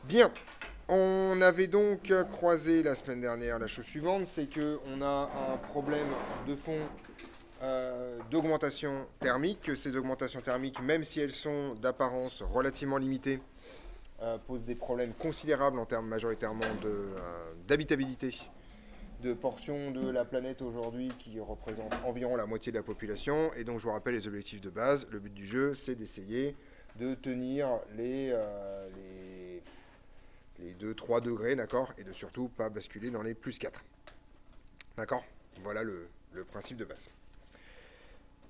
Bien, on avait donc croisé la semaine dernière la chose suivante, c'est qu'on a un problème de fond d'augmentation thermique, que ces augmentations thermiques, même si elles sont d'apparence relativement limitées, posent des problèmes considérables en termes majoritairement d'habitabilité de portions de la planète aujourd'hui qui représentent environ la moitié de la population. Et donc je vous rappelle les objectifs de base. Le but du jeu, c'est d'essayer de tenir les 2-3 degrés, d'accord, et de surtout pas basculer dans les plus 4. D'accord. Voilà le principe de base.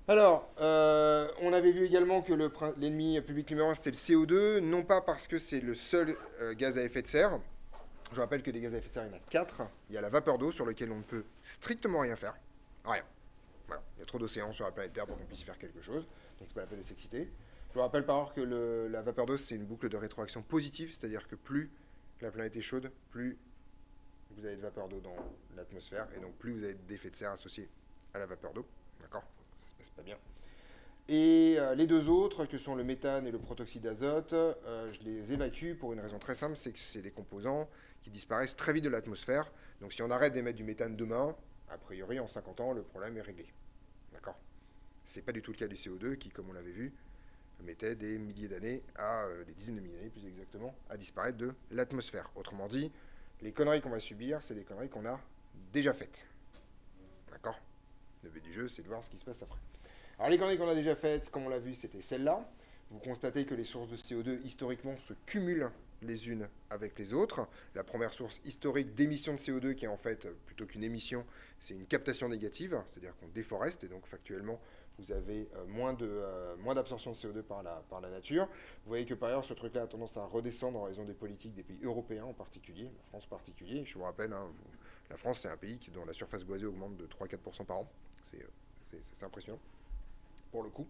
Alors, on avait vu également que l'ennemi public numéro un, c'était le CO2, non pas parce que c'est le seul gaz à effet de serre. Je rappelle que des gaz à effet de serre, il y en a 4. Il y a la vapeur d'eau sur laquelle on ne peut strictement rien faire. Rien. Voilà. Il y a trop d'océans sur la planète Terre pour qu'on puisse y faire quelque chose. Donc c'est pas la peine de s'exciter. Je vous rappelle par ailleurs que la vapeur d'eau, c'est une boucle de rétroaction positive, c'est-à-dire que plus la planète est chaude, plus vous avez de vapeur d'eau dans l'atmosphère, et donc plus vous avez d'effets de serre associés à la vapeur d'eau. D'accord. Ça se passe pas bien. Et les deux autres, que sont le méthane et le protoxyde d'azote, je les évacue pour une raison très simple, c'est que c'est des composants qui disparaissent très vite de l'atmosphère. Donc si on arrête d'émettre du méthane demain, a priori en 50 ans, le problème est réglé. D'accord. C'est pas du tout le cas du CO2 qui, comme on l'avait vu, mettait des milliers d'années des dizaines de milliers d'années plus exactement, à disparaître de l'atmosphère. Autrement dit, les conneries qu'on va subir, c'est des conneries qu'on a déjà faites. D'accord. Le but du jeu, c'est de voir ce qui se passe après. Alors les conneries qu'on a déjà faites, comme on l'a vu, c'était celle-là. Vous constatez que les sources de CO2 historiquement se cumulent les unes avec les autres. La première source historique d'émission de CO2, qui est en fait, plutôt qu'une émission, c'est une captation négative, c'est-à-dire qu'on déforeste, et donc factuellement, vous avez moins d'absorption de CO2 par la nature. Vous voyez que par ailleurs, ce truc-là a tendance à redescendre en raison des politiques des pays européens en particulier, la France en particulier. Je vous rappelle, hein, la France, c'est un pays dont la surface boisée augmente de 3-4% par an. C'est impressionnant pour le coup.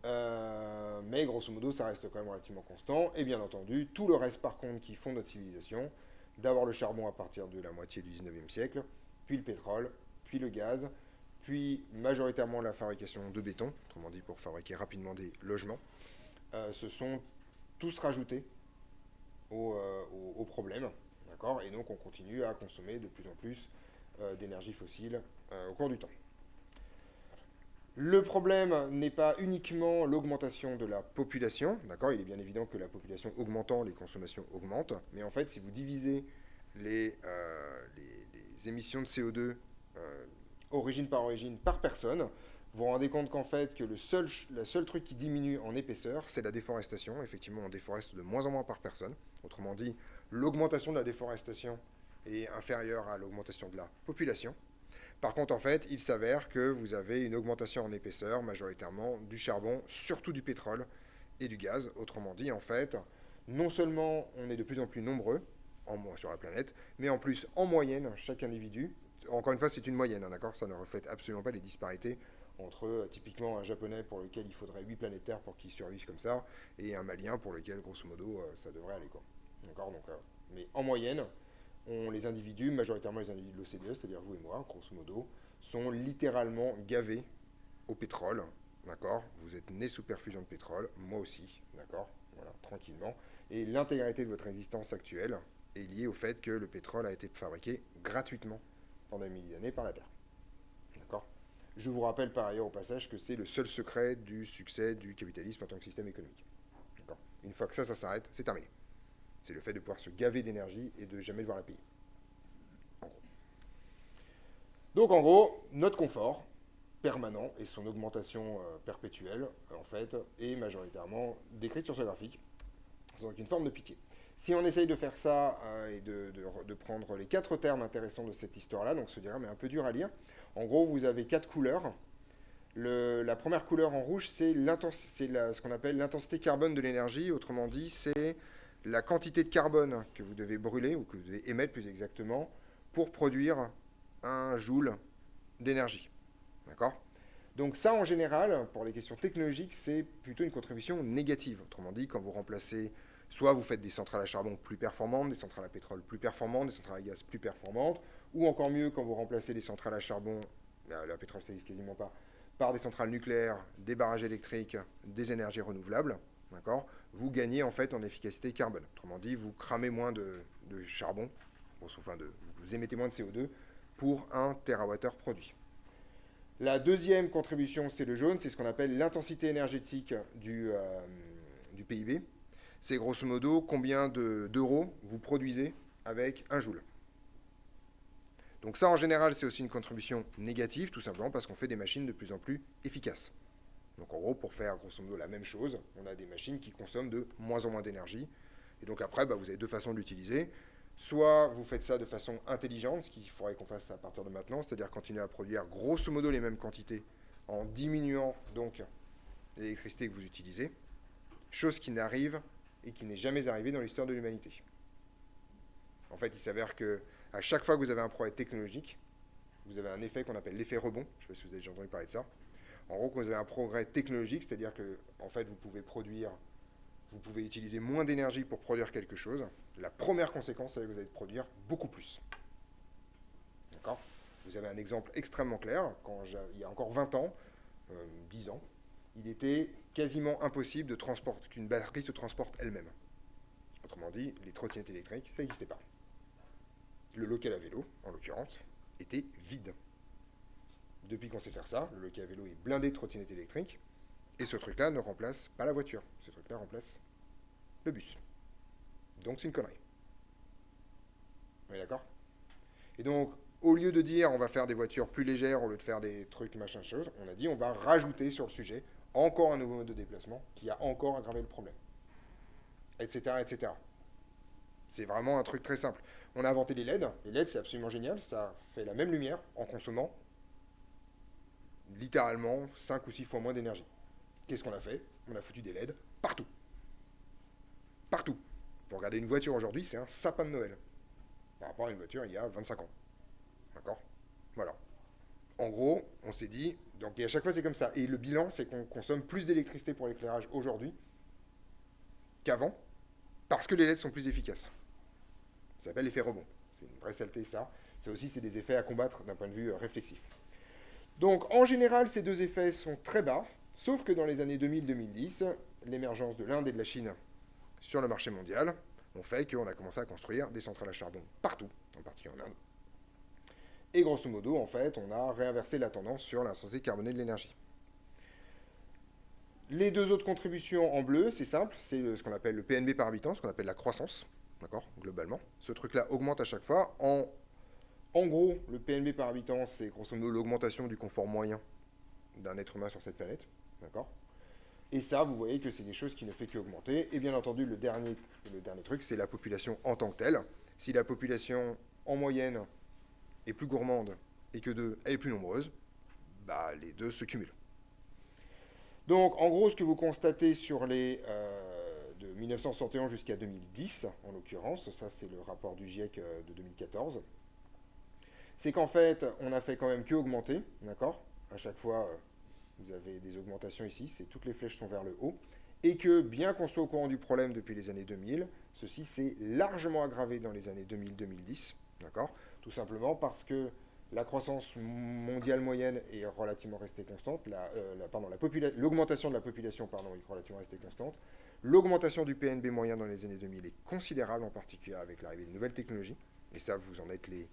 Mais grosso modo, ça reste quand même relativement constant. Et bien entendu, tout le reste par contre qui font notre civilisation, d'avoir le charbon à partir de la moitié du 19e siècle, puis le pétrole, puis le gaz, puis majoritairement la fabrication de béton, autrement dit pour fabriquer rapidement des logements, se sont tous rajoutés au problème. D'accord. Et donc on continue à consommer de plus en plus d'énergie fossile au cours du temps. Le problème n'est pas uniquement l'augmentation de la population, d'accord. Il est bien évident que la population augmentant, les consommations augmentent, mais en fait, si vous divisez les émissions de CO2 origine par personne, vous vous rendez compte qu'en fait, que le seul truc qui diminue en épaisseur, c'est la déforestation. Effectivement, on déforeste de moins en moins par personne. Autrement dit, l'augmentation de la déforestation est inférieure à l'augmentation de la population. Par contre, en fait, il s'avère que vous avez une augmentation en épaisseur, majoritairement du charbon, surtout du pétrole et du gaz. Autrement dit, en fait, non seulement on est de plus en plus nombreux sur la planète, mais en plus, en moyenne, chaque individu, encore une fois, c'est une moyenne, hein, d'accord. Ça ne reflète absolument pas les disparités entre typiquement un japonais pour lequel il faudrait 8 planètes Terre pour qu'il survive comme ça, et un malien pour lequel, grosso modo, ça devrait aller, quoi. D'accord. Donc, mais en moyenne, les individus, majoritairement les individus de l'OCDE, c'est-à-dire vous et moi, grosso modo, sont littéralement gavés au pétrole. D'accord. Vous êtes nés sous perfusion de pétrole, moi aussi, d'accord. Voilà, tranquillement. Et l'intégralité de votre existence actuelle est liée au fait que le pétrole a été fabriqué gratuitement pendant des milliers d'années par la Terre. D'accord. Je vous rappelle par ailleurs au passage que c'est le seul secret du succès du capitalisme en tant que système économique. D'accord. Une fois que ça s'arrête, c'est terminé. C'est le fait de pouvoir se gaver d'énergie et de jamais devoir la payer. Donc en gros, notre confort permanent et son augmentation perpétuelle, en fait, est majoritairement décrite sur ce graphique. C'est donc une forme de pitié. Si on essaye de faire ça et de prendre les quatre termes intéressants de cette histoire-là, donc ce diagramme est un peu dur à lire. En gros, vous avez quatre couleurs. La première couleur en rouge, c'est ce qu'on appelle l'intensité carbone de l'énergie. Autrement dit, c'est la quantité de carbone que vous devez brûler, ou que vous devez émettre plus exactement, pour produire un joule d'énergie. D'accord. Donc ça, en général, pour les questions technologiques, c'est plutôt une contribution négative. Autrement dit, quand vous remplacez, soit vous faites des centrales à charbon plus performantes, des centrales à pétrole plus performantes, des centrales à gaz plus performantes, ou encore mieux, quand vous remplacez les centrales à charbon, la pétrole ça n'existe quasiment pas, par des centrales nucléaires, des barrages électriques, des énergies renouvelables, d'accord. vous gagnez en fait en efficacité carbone. Autrement dit, vous cramez moins de charbon, enfin vous émettez moins de CO2 pour 1 TWh produit. La deuxième contribution, c'est le jaune, c'est ce qu'on appelle l'intensité énergétique du PIB. C'est grosso modo combien d'euros vous produisez avec 1 joule. Donc ça, en général, c'est aussi une contribution négative, tout simplement parce qu'on fait des machines de plus en plus efficaces. Donc en gros, pour faire grosso modo la même chose, on a des machines qui consomment de moins en moins d'énergie. Et donc après, vous avez deux façons de l'utiliser. Soit vous faites ça de façon intelligente, ce qu'il faudrait qu'on fasse à partir de maintenant, c'est-à-dire continuer à produire grosso modo les mêmes quantités en diminuant donc l'électricité que vous utilisez, chose qui n'arrive et qui n'est jamais arrivée dans l'histoire de l'humanité. En fait, il s'avère que à chaque fois que vous avez un progrès technologique, vous avez un effet qu'on appelle l'effet rebond. Je ne sais pas si vous avez déjà entendu parler de ça. En gros, quand vous avez un progrès technologique, c'est-à-dire que en fait, vous pouvez utiliser moins d'énergie pour produire quelque chose. La première conséquence, c'est que vous allez produire beaucoup plus. D'accord ? Vous avez un exemple extrêmement clair. Il y a encore 20 ans, 10 ans, il était quasiment impossible qu'une batterie se transporte elle-même. Autrement dit, les trottinettes électriques, ça n'existait pas. Le local à vélo, en l'occurrence, était vide. Depuis qu'on sait faire ça, le local à vélo est blindé de trottinettes électriques, et ce truc-là ne remplace pas la voiture. Ce truc-là remplace le bus. Donc c'est une connerie. On est d'accord ? Et donc, au lieu de dire on va faire des voitures plus légères, au lieu de faire des trucs machin chose, on a dit on va rajouter sur le sujet encore un nouveau mode de déplacement qui a encore aggravé le problème. Etc. etc. C'est vraiment un truc très simple. On a inventé les LED. Les LED, c'est absolument génial. Ça fait la même lumière en consommant littéralement 5 ou 6 fois moins d'énergie. Qu'est-ce qu'on a fait ? On a foutu des LED partout. Partout. Pour regarder une voiture aujourd'hui, c'est un sapin de Noël. Par rapport à une voiture il y a 25 ans. D'accord ? Voilà. En gros, on s'est dit, donc et à chaque fois c'est comme ça. Et le bilan, c'est qu'on consomme plus d'électricité pour l'éclairage aujourd'hui qu'avant, parce que les LED sont plus efficaces. Ça s'appelle l'effet rebond. C'est une vraie saleté ça. Ça aussi, c'est des effets à combattre d'un point de vue réflexif. Donc en général, ces deux effets sont très bas, sauf que dans les années 2000-2010, l'émergence de l'Inde et de la Chine sur le marché mondial ont fait qu'on a commencé à construire des centrales à charbon partout, en particulier en Inde. Et grosso modo, en fait, on a réinversé la tendance sur l'intensité carbonée de l'énergie. Les deux autres contributions en bleu, c'est simple, c'est ce qu'on appelle le PNB par habitant, ce qu'on appelle la croissance, d'accord, globalement. Ce truc-là augmente à chaque fois. En gros, le PNB par habitant, c'est grosso modo l'augmentation du confort moyen d'un être humain sur cette planète, d'accord. Et ça, vous voyez que c'est des choses qui ne fait qu'augmenter. Et bien entendu, le dernier truc, c'est la population en tant que telle. Si la population, en moyenne, est plus gourmande et que elle est plus nombreuse, les deux se cumulent. Donc, en gros, ce que vous constatez sur les de 1961 jusqu'à 2010, en l'occurrence, ça c'est le rapport du GIEC de 2014, c'est qu'en fait, on n'a fait quand même que augmenter, d'accord ? À chaque fois, vous avez des augmentations ici, toutes les flèches sont vers le haut, et que bien qu'on soit au courant du problème depuis les années 2000, ceci s'est largement aggravé dans les années 2000-2010, d'accord ? Tout simplement parce que la croissance mondiale moyenne est relativement restée constante, l'augmentation de la population est relativement restée constante, l'augmentation du PNB moyen dans les années 2000 est considérable, en particulier avec l'arrivée de nouvelles technologies, et ça, vous en êtes les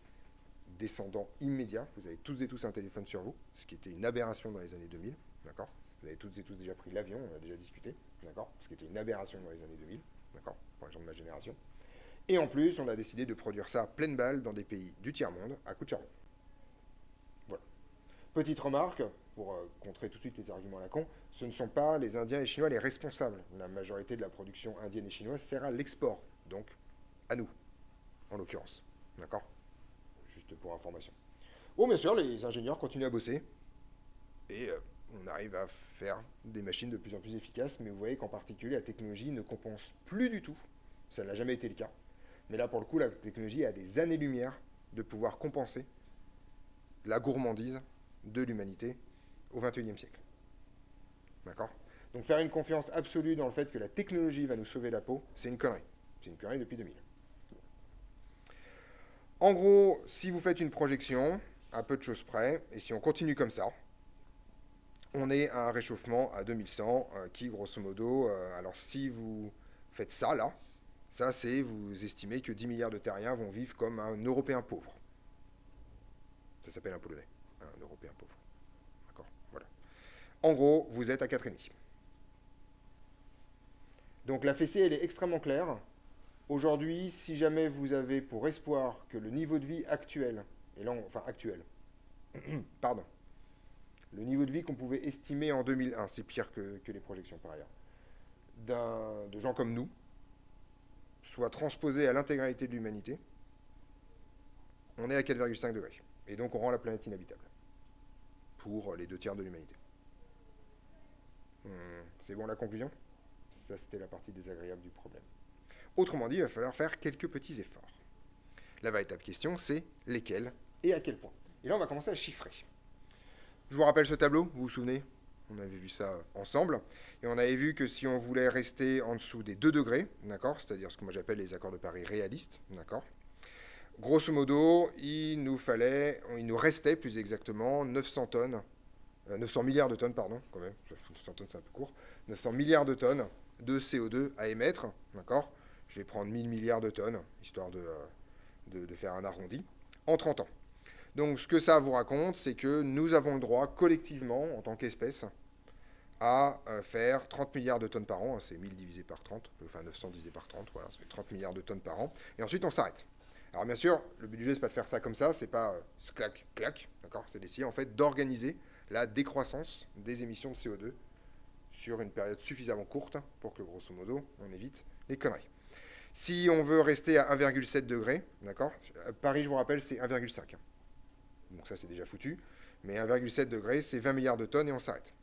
descendants immédiats, vous avez toutes et tous un téléphone sur vous, ce qui était une aberration dans les années 2000, d'accord ? Vous avez toutes et tous déjà pris l'avion, on a déjà discuté, d'accord ? Ce qui était une aberration dans les années 2000, d'accord ? Pour les gens de ma génération. Et en plus, on a décidé de produire ça à pleine balle dans des pays du tiers-monde à coup de charbon. Voilà. Petite remarque, pour contrer tout de suite les arguments à la con, ce ne sont pas les Indiens et Chinois les responsables. La majorité de la production indienne et chinoise sert à l'export, donc à nous, en l'occurrence. D'accord ? Juste pour information. Bon, bien sûr, les ingénieurs continuent à bosser, et on arrive à faire des machines de plus en plus efficaces, mais vous voyez qu'en particulier, la technologie ne compense plus du tout. Ça n'a jamais été le cas. Mais là, pour le coup, la technologie a des années-lumière de pouvoir compenser la gourmandise de l'humanité au XXIe siècle. D'accord ? Donc faire une confiance absolue dans le fait que la technologie va nous sauver la peau, c'est une connerie. C'est une connerie depuis 2000. En gros, si vous faites une projection, à peu de choses près, et si on continue comme ça, on est à un réchauffement à 2100 qui, grosso modo, alors si vous faites ça là, ça c'est, vous estimez que 10 milliards de terriens vont vivre comme un Européen pauvre. Ça s'appelle un Polonais, un Européen pauvre. D'accord. Voilà. En gros, vous êtes à 4,5. Donc la fessée, elle est extrêmement claire. Aujourd'hui, si jamais vous avez pour espoir que le niveau de vie actuel, et là, enfin actuel, pardon, le niveau de vie qu'on pouvait estimer en 2001, c'est pire que les projections par ailleurs, de gens comme nous, soit transposé à l'intégralité de l'humanité, on est à 4,5 degrés. Et donc on rend la planète inhabitable pour les 2 tiers de l'humanité. C'est bon la conclusion? Ça, c'était la partie désagréable du problème. Autrement dit, il va falloir faire quelques petits efforts. La véritable question, c'est lesquels et à quel point. Et là, on va commencer à chiffrer. Je vous rappelle ce tableau, vous vous souvenez? On avait vu ça ensemble. Et on avait vu que si on voulait rester en dessous des 2 degrés, d'accord, c'est-à-dire ce que moi j'appelle les accords de Paris réalistes, d'accord, grosso modo, il nous restait plus exactement 900 tonnes, 900 milliards de tonnes, pardon, quand même, 900 tonnes c'est un peu court, 900 milliards de tonnes de CO2 à émettre, d'accord. Je vais prendre 1000 milliards de tonnes, histoire de faire un arrondi, en 30 ans. Donc ce que ça vous raconte, c'est que nous avons le droit, collectivement, en tant qu'espèce, à faire 30 milliards de tonnes par an, c'est 1000 divisé par 30, enfin 900 divisé par 30, voilà, ça fait 30 milliards de tonnes par an, et ensuite on s'arrête. Alors bien sûr, le but du jeu, c'est pas de faire ça comme ça, c'est pas clac, clac, d'accord, c'est d'essayer en fait d'organiser la décroissance des émissions de CO2 sur une période suffisamment courte pour que, grosso modo, on évite les conneries. Si on veut rester à 1,7 degré, d'accord, Paris, je vous rappelle, c'est 1,5. Donc ça, c'est déjà foutu. Mais 1,7 degré, c'est 20 milliards de tonnes et on s'arrête.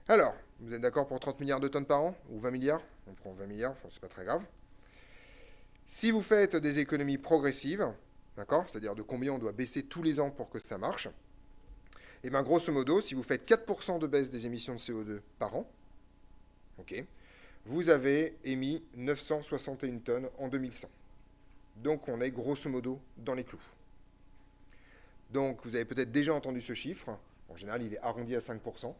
Alors, vous êtes d'accord pour 30 milliards de tonnes par an? Ou 20 milliards? On prend 20 milliards, enfin, c'est pas très grave. Si vous faites des économies progressives, d'accord, c'est-à-dire de combien on doit baisser tous les ans pour que ça marche, et bien grosso modo, si vous faites 4% de baisse des émissions de CO2 par an, ok, vous avez émis 961 tonnes en 2100. Donc on est grosso modo dans les clous. Donc vous avez peut-être déjà entendu ce chiffre. En général, il est arrondi à 5%.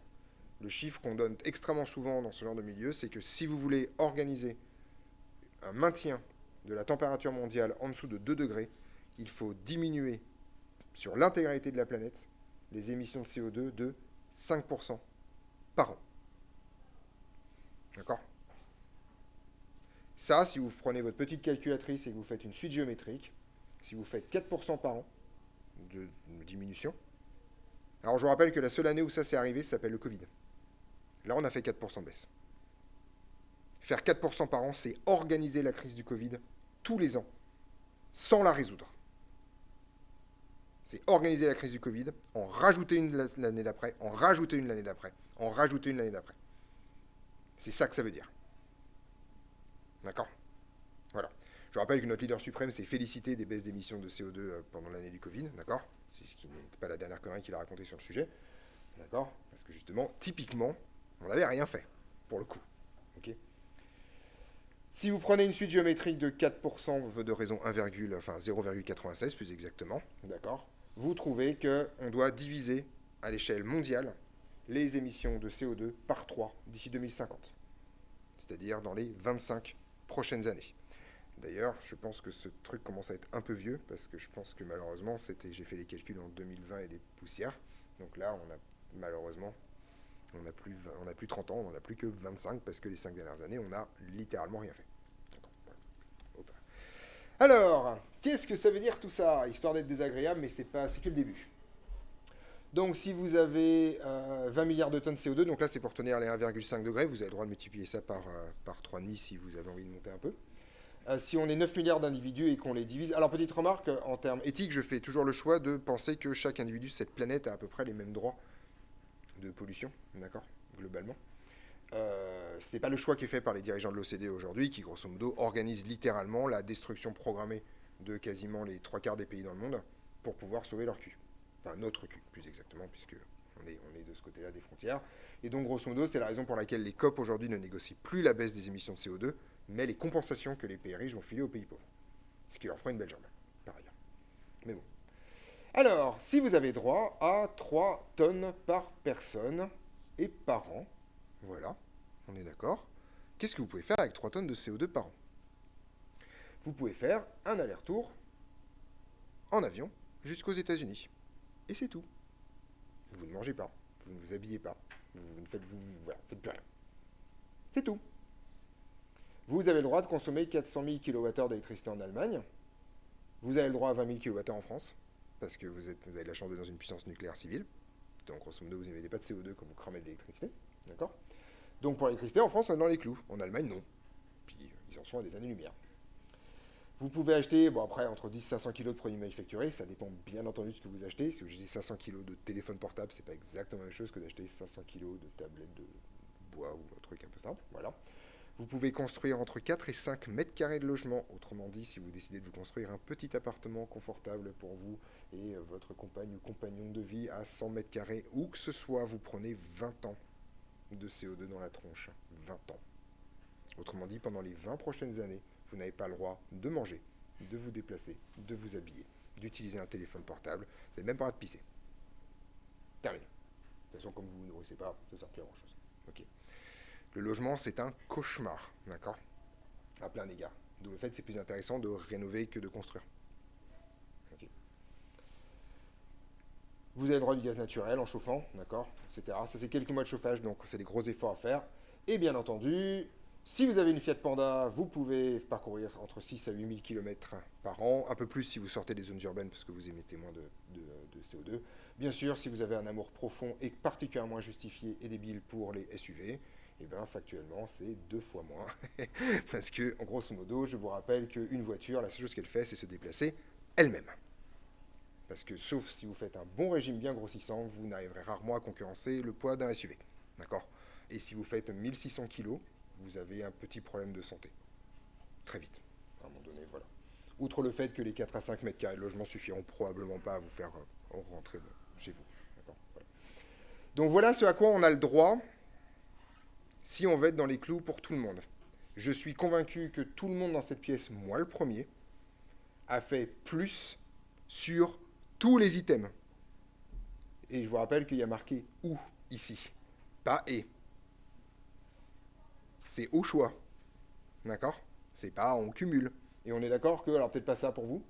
Le chiffre qu'on donne extrêmement souvent dans ce genre de milieu, c'est que si vous voulez organiser un maintien de la température mondiale en dessous de 2 degrés, il faut diminuer sur l'intégralité de la planète les émissions de CO2 de 5% par an. D'accord? Ça, si vous prenez votre petite calculatrice et que vous faites une suite géométrique, si vous faites 4% par an de diminution, alors je vous rappelle que la seule année où ça s'est arrivé, ça s'appelle le Covid. Là, on a fait 4% de baisse. Faire 4% par an, c'est organiser la crise du Covid tous les ans, sans la résoudre. C'est organiser la crise du Covid, en rajouter une l'année d'après, en rajouter une l'année d'après, en rajouter une l'année d'après. C'est ça que ça veut dire. D'accord? Voilà. Je rappelle que notre leader suprême s'est félicité des baisses d'émissions de CO2 pendant l'année du Covid, d'accord? C'est ce qui n'est pas la dernière connerie qu'il a raconté sur le sujet, d'accord? Parce que justement, typiquement, on n'avait rien fait, pour le coup. Ok. Si vous prenez une suite géométrique de 4% de raison 0,96 plus exactement, d'accord, vous trouvez qu'on doit diviser à l'échelle mondiale les émissions de CO2 par 3 d'ici 2050, c'est-à-dire dans les 25 prochaines années. D'ailleurs, je pense que ce truc commence à être un peu vieux, parce que je pense que malheureusement, j'ai fait les calculs en 2020 et des poussières, donc là, malheureusement, on n'a plus 30 ans, on n'en a plus que 25, parce que les 5 dernières années, on n'a littéralement rien fait. Alors, qu'est-ce que ça veut dire tout ça? Histoire d'être désagréable, mais c'est que le début. Donc si vous avez 20 milliards de tonnes CO2, donc là c'est pour tenir les 1,5 degrés, vous avez le droit de multiplier ça par 3,5 si vous avez envie de monter un peu. Si on est 9 milliards d'individus et qu'on les divise... Alors petite remarque, en termes éthiques, je fais toujours le choix de penser que chaque individu de cette planète a à peu près les mêmes droits de pollution, d'accord, globalement. C'est pas le choix qui est fait par les dirigeants de l'OCDE aujourd'hui, qui grosso modo organisent littéralement la destruction programmée de quasiment les 3 quarts des pays dans le monde pour pouvoir sauver leur cul. Enfin, notre cul, plus exactement, puisque on est de ce côté-là des frontières. Et donc, grosso modo, c'est la raison pour laquelle les COP aujourd'hui ne négocient plus la baisse des émissions de CO2, mais les compensations que les pays riches vont filer aux pays pauvres. Ce qui leur fera une belle jambe, par ailleurs. Mais bon. Alors, si vous avez droit à 3 tonnes par personne et par an, voilà, on est d'accord, qu'est-ce que vous pouvez faire avec 3 tonnes de CO2 par an? Vous pouvez faire un aller-retour en avion jusqu'aux États-Unis. Et c'est tout. Vous ne mangez pas, vous ne vous habillez pas, vous ne faites, voilà, faites plus rien. C'est tout. Vous avez le droit de consommer 400 000 kWh d'électricité en Allemagne. Vous avez le droit à 20 000 kWh en France, parce que vous avez la chance d'être dans une puissance nucléaire civile. Donc, grosso modo, vous n'émettez pas de CO2 quand vous cramez de l'électricité. D'accord? Donc, pour l'électricité, en France, on est dans les clous. En Allemagne, non. Puis, ils en sont à des années-lumière. Vous pouvez acheter, bon après, entre 10 et 500 kg de produits manufacturés, ça dépend bien entendu de ce que vous achetez. Si vous achetez 500 kg de téléphone portable, c'est pas exactement la même chose que d'acheter 500 kg de tablette de bois ou un truc un peu simple. Voilà. Vous pouvez construire entre 4 et 5 mètres carrés de logement. Autrement dit, si vous décidez de vous construire un petit appartement confortable pour vous et votre compagne ou compagnon de vie à 100 mètres carrés, où que ce soit, vous prenez 20 ans de CO2 dans la tronche. 20 ans. Autrement dit, pendant les 20 prochaines années, vous n'avez pas le droit de manger, de vous déplacer, de vous habiller, d'utiliser un téléphone portable. Vous n'avez même pas le droit de pisser. Terminé. De toute façon, comme vous ne vous nourrissez pas, ça ne sert plus à grand chose. Ok. Le logement, c'est un cauchemar, d'accord? À plein égard. D'où le fait que c'est plus intéressant de rénover que de construire. Okay. Vous avez le droit du gaz naturel en chauffant, d'accord, etc. Ça, c'est quelques mois de chauffage, donc c'est des gros efforts à faire. Et bien entendu, si vous avez une Fiat Panda, vous pouvez parcourir entre 6 à 8 000 km par an, un peu plus si vous sortez des zones urbaines parce que vous émettez moins de CO2. Bien sûr, si vous avez un amour profond et particulièrement injustifié et débile pour les SUV, et bien factuellement, c'est 2 fois moins. Parce que, en grosso modo, je vous rappelle qu'une voiture, la seule chose qu'elle fait, c'est se déplacer elle-même. Parce que, sauf si vous faites un bon régime bien grossissant, vous n'arriverez rarement à concurrencer le poids d'un SUV. D'accord? Et si vous faites 1600 kg, vous avez un petit problème de santé. Très vite. À un moment donné, voilà. Outre le fait que les 4 à 5 mètres carrés de logement suffiront probablement pas à vous faire rentrer chez vous. D'accord? Voilà. Donc voilà ce à quoi on a le droit si on veut être dans les clous pour tout le monde. Je suis convaincu que tout le monde dans cette pièce, moi le premier, a fait plus sur tous les items. Et je vous rappelle qu'il y a marqué ou ici, pas et. C'est au choix. D'accord? C'est pas on cumule. Et on est d'accord que, alors peut-être pas ça pour vous,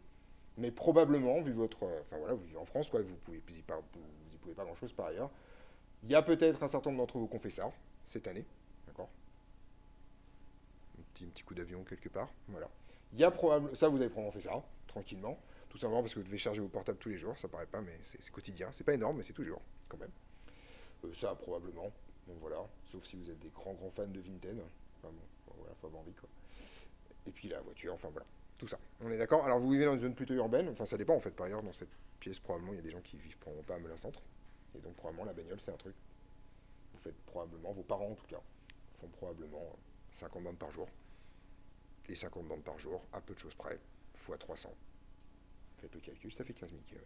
mais probablement, vu votre. Enfin voilà, vous vivez en France, quoi, vous y pouvez pas grand-chose par ailleurs. Il y a peut-être un certain nombre d'entre vous qui ont fait ça cette année. D'accord? Un petit coup d'avion quelque part. Voilà. Il y a probablement. Ça, vous avez probablement fait ça, tranquillement. Tout simplement parce que vous devez charger vos portables tous les jours. Ça paraît pas, mais c'est quotidien. C'est pas énorme, mais c'est toujours, quand même. Ça, probablement. Donc voilà. Sauf si vous êtes des grands fans de Vinted. Enfin bon, voilà, faut avoir envie, quoi. Et puis la voiture, enfin voilà. Tout ça. On est d'accord? Alors vous vivez dans une zone plutôt urbaine. Enfin, ça dépend en fait. Par ailleurs, dans cette pièce, probablement, il y a des gens qui vivent probablement pas à Melun-Centre. Et donc, probablement, la bagnole, c'est un truc. Vous faites probablement, vos parents en tout cas, font probablement 50 bandes par jour. Et 50 bandes par jour, à peu de choses près, fois 300. Faites le calcul, ça fait 15 000 km.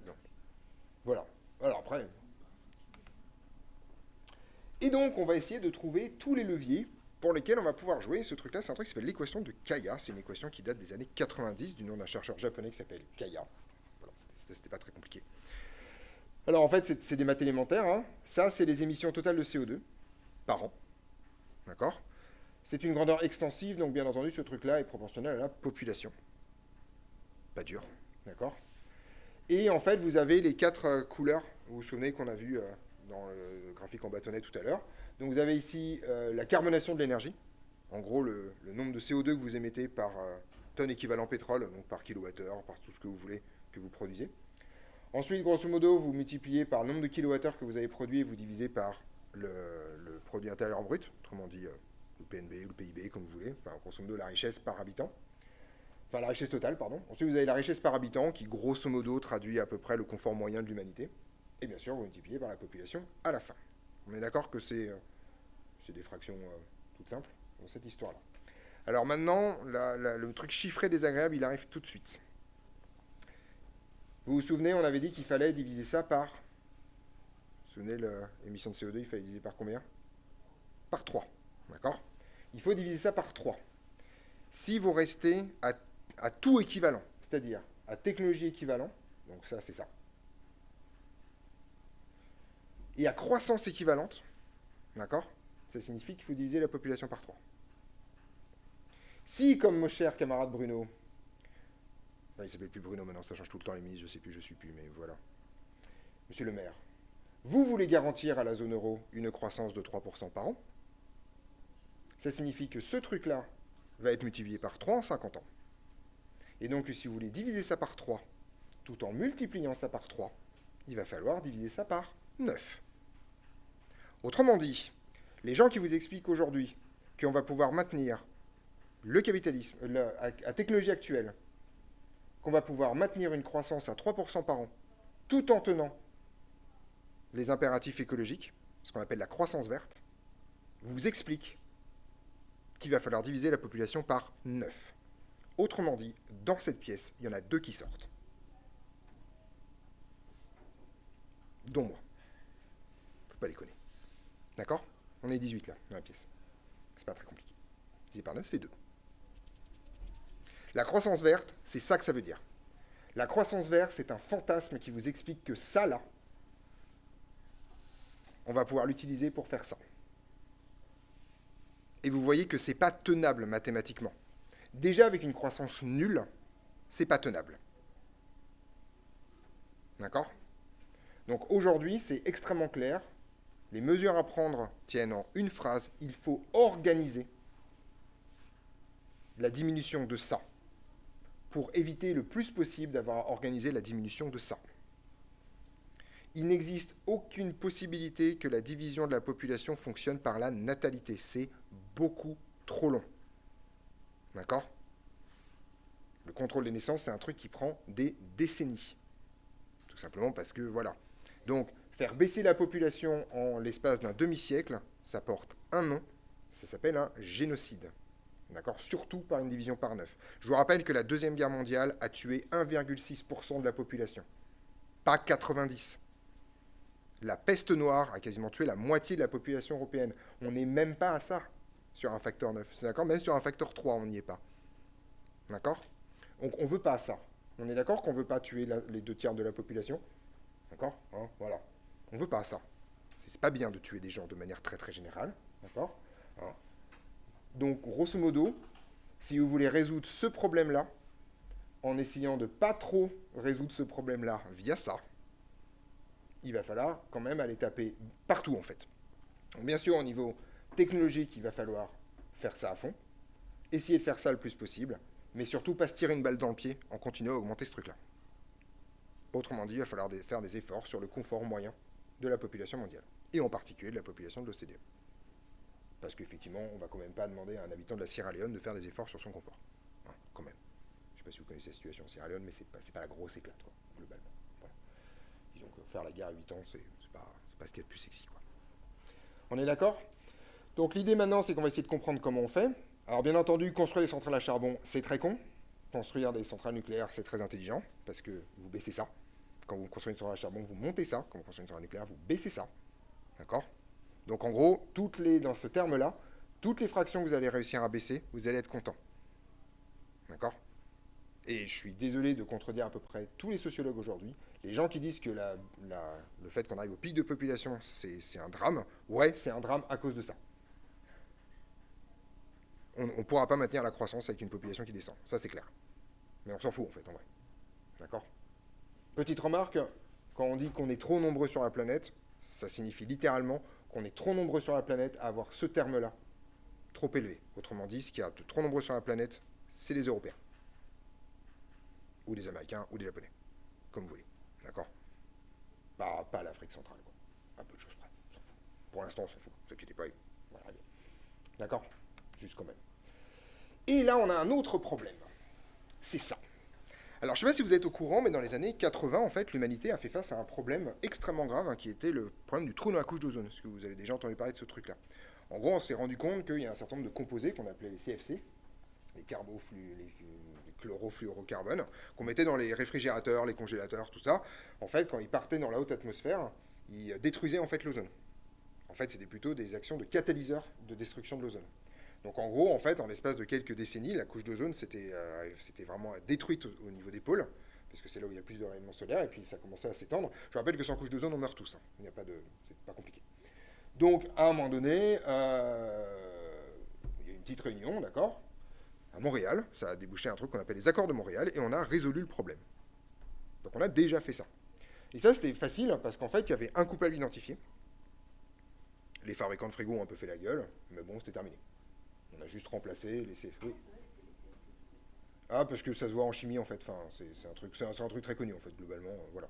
Donc, voilà. Alors après. Et donc, on va essayer de trouver tous les leviers pour lesquels on va pouvoir jouer. Ce truc-là, c'est un truc qui s'appelle l'équation de Kaya. C'est une équation qui date des années 90 du nom d'un chercheur japonais qui s'appelle Kaya. Voilà, c'était pas très compliqué. Alors en fait, c'est des maths élémentaires. Hein. Ça, c'est les émissions totales de CO2 par an. D'accord? C'est une grandeur extensive, donc bien entendu, ce truc-là est proportionnel à la population. Pas dur. D'accord? Et en fait, vous avez les 4 couleurs, vous vous souvenez qu'on a vu dans le graphique en bâtonnet tout à l'heure. Donc vous avez ici la carbonation de l'énergie, en gros le nombre de CO2 que vous émettez par tonne équivalent pétrole, donc par kilowattheure, par tout ce que vous voulez que vous produisez. Ensuite, grosso modo, vous multipliez par le nombre de kilowattheures que vous avez produit et vous divisez par le produit intérieur brut, autrement dit le PNB ou le PIB, comme vous voulez, enfin grosso modo la richesse par habitant. Enfin, la richesse totale, pardon. Ensuite, vous avez la richesse par habitant qui, grosso modo, traduit à peu près le confort moyen de l'humanité. Et bien sûr, vous multipliez par la population à la fin. On est d'accord que c'est des fractions toutes simples dans cette histoire-là. Alors maintenant, le truc chiffré désagréable, il arrive tout de suite. Vous vous souvenez, on avait dit qu'il fallait diviser ça par... Vous vous souvenez, l'émission de CO2, il fallait diviser par combien? Par 3. D'accord? Il faut diviser ça par 3. Si vous restez à tout équivalent, c'est-à-dire à technologie équivalent, donc ça c'est ça, et à croissance équivalente, d'accord? Ça signifie qu'il faut diviser la population par 3. Si, comme mon cher camarade Bruno, enfin, il s'appelle plus Bruno maintenant, ça change tout le temps les ministres, je sais plus, je suis plus, mais voilà. Monsieur le maire, vous voulez garantir à la zone euro une croissance de 3% par an. Ça signifie que ce truc-là va être multiplié par 3 en 50 ans. Et donc, si vous voulez diviser ça par 3, tout en multipliant ça par 3, il va falloir diviser ça par 9. Autrement dit, les gens qui vous expliquent aujourd'hui qu'on va pouvoir maintenir le capitalisme, à technologie actuelle, qu'on va pouvoir maintenir une croissance à 3% par an, tout en tenant les impératifs écologiques, ce qu'on appelle la croissance verte, vous expliquent qu'il va falloir diviser la population par 9. Autrement dit, dans cette pièce, il y en a 2 qui sortent. Dont moi. Faut pas déconner. D'accord? On est 18 là, dans la pièce. C'est pas très compliqué. Divisé par 9, ça fait 2. La croissance verte, c'est ça que ça veut dire. La croissance verte, c'est un fantasme qui vous explique que ça, là, on va pouvoir l'utiliser pour faire ça. Et vous voyez que c'est pas tenable mathématiquement. Déjà, avec une croissance nulle, c'est pas tenable. D'accord? Donc aujourd'hui, c'est extrêmement clair. Les mesures à prendre tiennent en une phrase. Il faut organiser la diminution de ça pour éviter le plus possible d'avoir organisé la diminution de ça. Il n'existe aucune possibilité que la division de la population fonctionne par la natalité. C'est beaucoup trop long. D'accord? Le contrôle des naissances, c'est un truc qui prend des décennies. Tout simplement parce que, voilà. Donc, faire baisser la population en l'espace d'un demi-siècle, ça porte un nom, ça s'appelle un génocide. D'accord? Surtout par une division par 9. Je vous rappelle que la Deuxième Guerre mondiale a tué 1,6% de la population. Pas 90%. La peste noire a quasiment tué la moitié de la population européenne. On n'est même pas à ça sur un facteur 9. D'accord? Même sur un facteur 3, on n'y est pas. D'accord? Donc on ne veut pas ça. On est d'accord qu'on ne veut pas tuer les 2 tiers de la population. D'accord? Hein, voilà. On ne veut pas ça. C'est pas bien de tuer des gens de manière très très générale. D'accord? Hein. Donc, grosso modo, si vous voulez résoudre ce problème-là, en essayant de pas trop résoudre ce problème-là via ça, il va falloir quand même aller taper partout, en fait. Donc, bien sûr, au niveau technologique, il va falloir faire ça à fond, essayer de faire ça le plus possible, mais surtout pas se tirer une balle dans le pied en continuant à augmenter ce truc-là. Autrement dit, il va falloir faire des efforts sur le confort moyen de la population mondiale, et en particulier de la population de l'OCDE. Parce qu'effectivement, on ne va quand même pas demander à un habitant de la Sierra Leone de faire des efforts sur son confort. Hein, quand même. Je ne sais pas si vous connaissez la situation en Sierra Leone, mais c'est pas la grosse éclate, quoi, globalement. Voilà. Disons que faire la guerre à 8 ans, c'est pas ce qu'il y a de plus sexy, quoi. On est d'accord? Donc l'idée maintenant, c'est qu'on va essayer de comprendre comment on fait. Alors bien entendu, construire des centrales à charbon, c'est très con. Construire des centrales nucléaires, c'est très intelligent, parce que vous baissez ça. Quand vous construisez une centrale à charbon, vous montez ça. Quand vous construisez une centrale nucléaire, vous baissez ça. D'accord? Donc en gros, dans ce terme-là, toutes les fractions que vous allez réussir à baisser, vous allez être content. D'accord? Et je suis désolé de contredire à peu près tous les sociologues aujourd'hui. Les gens qui disent que le fait qu'on arrive au pic de population, c'est un drame. Ouais, c'est un drame à cause de ça. On ne pourra pas maintenir la croissance avec une population qui descend. Ça, c'est clair. Mais on s'en fout, en fait, en vrai. D'accord? Petite remarque, quand on dit qu'on est trop nombreux sur la planète, ça signifie littéralement qu'on est trop nombreux sur la planète à avoir ce terme-là trop élevé. Autrement dit, ce qu'il y a de trop nombreux sur la planète, c'est les Européens. Ou les Américains, ou les Japonais. Comme vous voulez. D'accord? Pas l'Afrique centrale, quoi. Un peu de choses près. On s'en fout. Pour l'instant, on s'en fout. Ne vous inquiétez pas. Voilà, d'accord? Juste quand même. Et là, on a un autre problème. C'est ça. Alors, je ne sais pas si vous êtes au courant, mais dans les années 80, en fait, l'humanité a fait face à un problème extrêmement grave, hein, qui était le problème du trou dans la couche d'ozone. Est-ce que vous avez déjà entendu parler de ce truc-là? En gros, on s'est rendu compte qu'il y a un certain nombre de composés qu'on appelait les CFC, les chlorofluorocarbones, qu'on mettait dans les réfrigérateurs, les congélateurs, tout ça. En fait, quand ils partaient dans la haute atmosphère, ils détruisaient en fait l'ozone. En fait, c'était plutôt des actions de catalyseur de destruction de l'ozone. Donc en gros, en fait, en l'espace de quelques décennies, la couche d'ozone s'était vraiment détruite au niveau des pôles, parce que c'est là où il y a le plus de rayonnement solaire, et puis ça commençait à s'étendre. Je rappelle que sans couche d'ozone, on meurt tous. Hein. Il n'y a pas de, c'est pas compliqué. Donc à un moment donné, il y a eu une petite réunion, d'accord, à Montréal, ça a débouché un truc qu'on appelle les accords de Montréal, et on a résolu le problème. Donc on a déjà fait ça. Et ça, c'était facile, parce qu'en fait, il y avait un coupable identifié. Les fabricants de frigo ont un peu fait la gueule, mais bon, c'était terminé. On a juste remplacé les CFC. Oui. Ah, parce que ça se voit en chimie, en fait. Enfin, c'est un truc très connu, en fait, globalement. Voilà.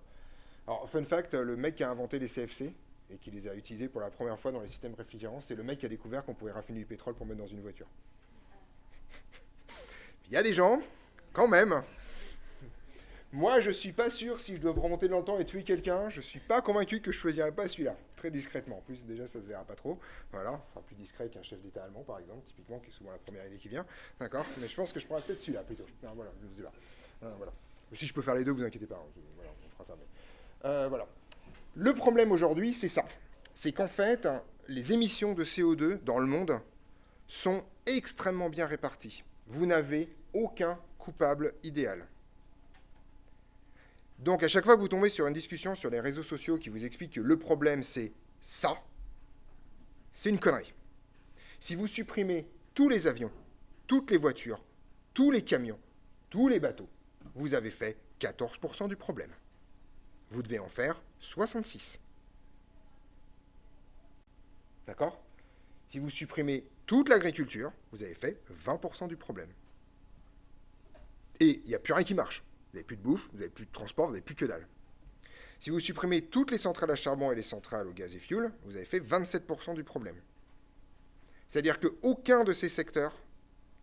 Alors, fun fact, le mec qui a inventé les CFC, et qui les a utilisés pour la première fois dans les systèmes réfrigérants, c'est le mec qui a découvert qu'on pouvait raffiner du pétrole pour mettre dans une voiture. Il y a des gens, quand même. Moi, je suis pas sûr si je dois remonter dans le temps et tuer quelqu'un. Je suis pas convaincu que je choisirais pas celui-là. Très discrètement. En plus, déjà, ça se verra pas trop. Voilà, ça sera plus discret qu'un chef d'État allemand, par exemple, typiquement, qui est souvent la première idée qui vient. D'accord. Mais je pense que je prendrais peut-être celui-là plutôt. Non, voilà, je sais pas. Voilà. Si je peux faire les deux, vous inquiétez pas. Hein. Voilà, on fera ça. Mais... voilà. Le problème aujourd'hui, c'est ça. C'est qu'en fait, les émissions de CO2 dans le monde sont extrêmement bien réparties. Vous n'avez aucun coupable idéal. Donc à chaque fois que vous tombez sur une discussion sur les réseaux sociaux qui vous explique que le problème c'est ça, c'est une connerie. Si vous supprimez tous les avions, toutes les voitures, tous les camions, tous les bateaux, vous avez fait 14% du problème. Vous devez en faire 66. D'accord? Si vous supprimez toute l'agriculture, vous avez fait 20% du problème. Et il n'y a plus rien qui marche. Vous n'avez plus de bouffe, vous n'avez plus de transport, vous n'avez plus que dalle. Si vous supprimez toutes les centrales à charbon et les centrales au gaz et fioul, vous avez fait 27% du problème. C'est-à-dire qu'aucun de ces secteurs,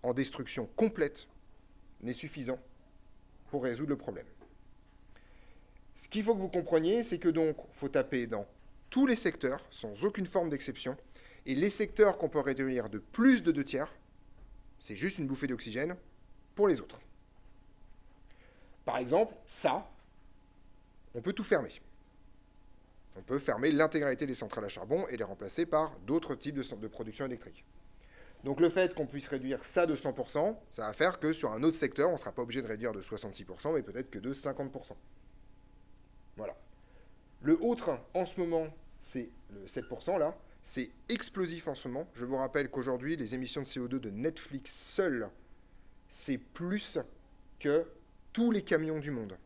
en destruction complète, n'est suffisant pour résoudre le problème. Ce qu'il faut que vous compreniez, c'est que donc, il faut taper dans tous les secteurs, sans aucune forme d'exception, et les secteurs qu'on peut réduire de plus de 2/3, c'est juste une bouffée d'oxygène pour les autres. Par exemple, ça, on peut tout fermer. On peut fermer l'intégralité des centrales à charbon et les remplacer par d'autres types de production électrique. Donc le fait qu'on puisse réduire ça de 100%, ça va faire que sur un autre secteur, on ne sera pas obligé de réduire de 66%, mais peut-être que de 50%. Voilà. Le autre, en ce moment, c'est le 7% là. C'est explosif en ce moment. Je vous rappelle qu'aujourd'hui, les émissions de CO2 de Netflix seules, c'est plus que tous les camions du monde.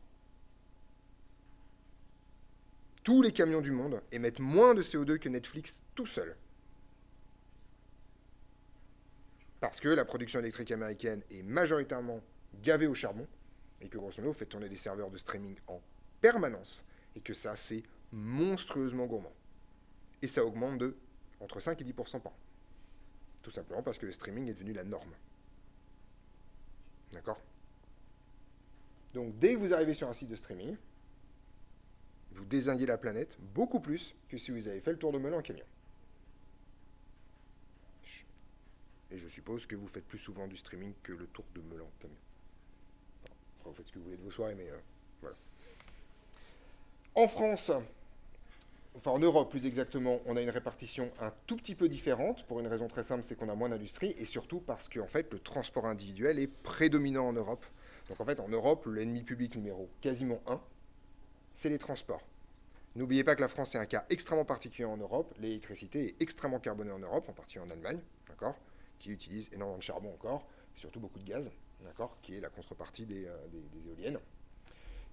Tous les camions du monde émettent moins de CO2 que Netflix tout seul. Parce que la production électrique américaine est majoritairement gavée au charbon, et que grosso modo, vous faites tourner des serveurs de streaming en permanence, et que ça, c'est monstrueusement gourmand. Et ça augmente de entre 5 et 10% par an. Tout simplement parce que le streaming est devenu la norme. D'accord? Donc dès que vous arrivez sur un site de streaming, vous dézinguez la planète beaucoup plus que si vous avez fait le tour de Melun en camion. Et je suppose que vous faites plus souvent du streaming que le tour de Melun en camion. Enfin, vous faites ce que vous voulez de vos soirées, mais voilà. En France, enfin en Europe plus exactement, on a une répartition un tout petit peu différente, pour une raison très simple, c'est qu'on a moins d'industrie, et surtout parce qu'en fait le transport individuel est prédominant en Europe. Donc en fait en Europe, l'ennemi public numéro quasiment 1, c'est les transports. N'oubliez pas que la France est un cas extrêmement particulier en Europe. L'électricité est extrêmement carbonée en Europe, en particulier en Allemagne, d'accord, qui utilise énormément de charbon encore, et surtout beaucoup de gaz, d'accord, qui est la contrepartie des éoliennes.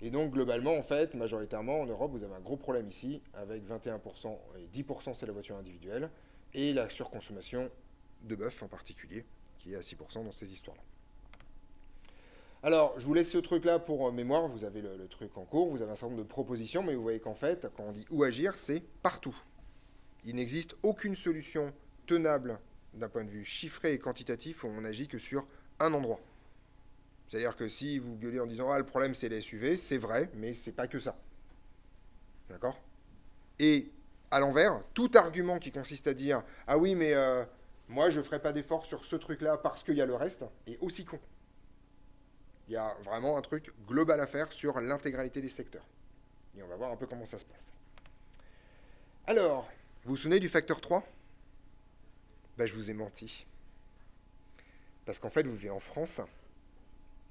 Et donc globalement, en fait, majoritairement en Europe, vous avez un gros problème ici, avec 21% et 10% c'est la voiture individuelle, et la surconsommation de bœuf en particulier, qui est à 6% dans ces histoires-là. Alors, je vous laisse ce truc-là pour mémoire, vous avez le truc en cours, vous avez un certain nombre de propositions, mais vous voyez qu'en fait, quand on dit où agir, c'est partout. Il n'existe aucune solution tenable d'un point de vue chiffré et quantitatif où on n'agit que sur un endroit. C'est-à-dire que si vous gueulez en disant « Ah, le problème, c'est les SUV », c'est vrai, mais c'est pas que ça. D'accord? Et à l'envers, tout argument qui consiste à dire « Ah oui, mais moi, je ne ferai pas d'effort sur ce truc-là parce qu'il y a le reste », est aussi con. Il y a vraiment un truc global à faire sur l'intégralité des secteurs. Et on va voir un peu comment ça se passe. Alors, vous vous souvenez du facteur 3 ? Ben, je vous ai menti. Parce qu'en fait, vous vivez en France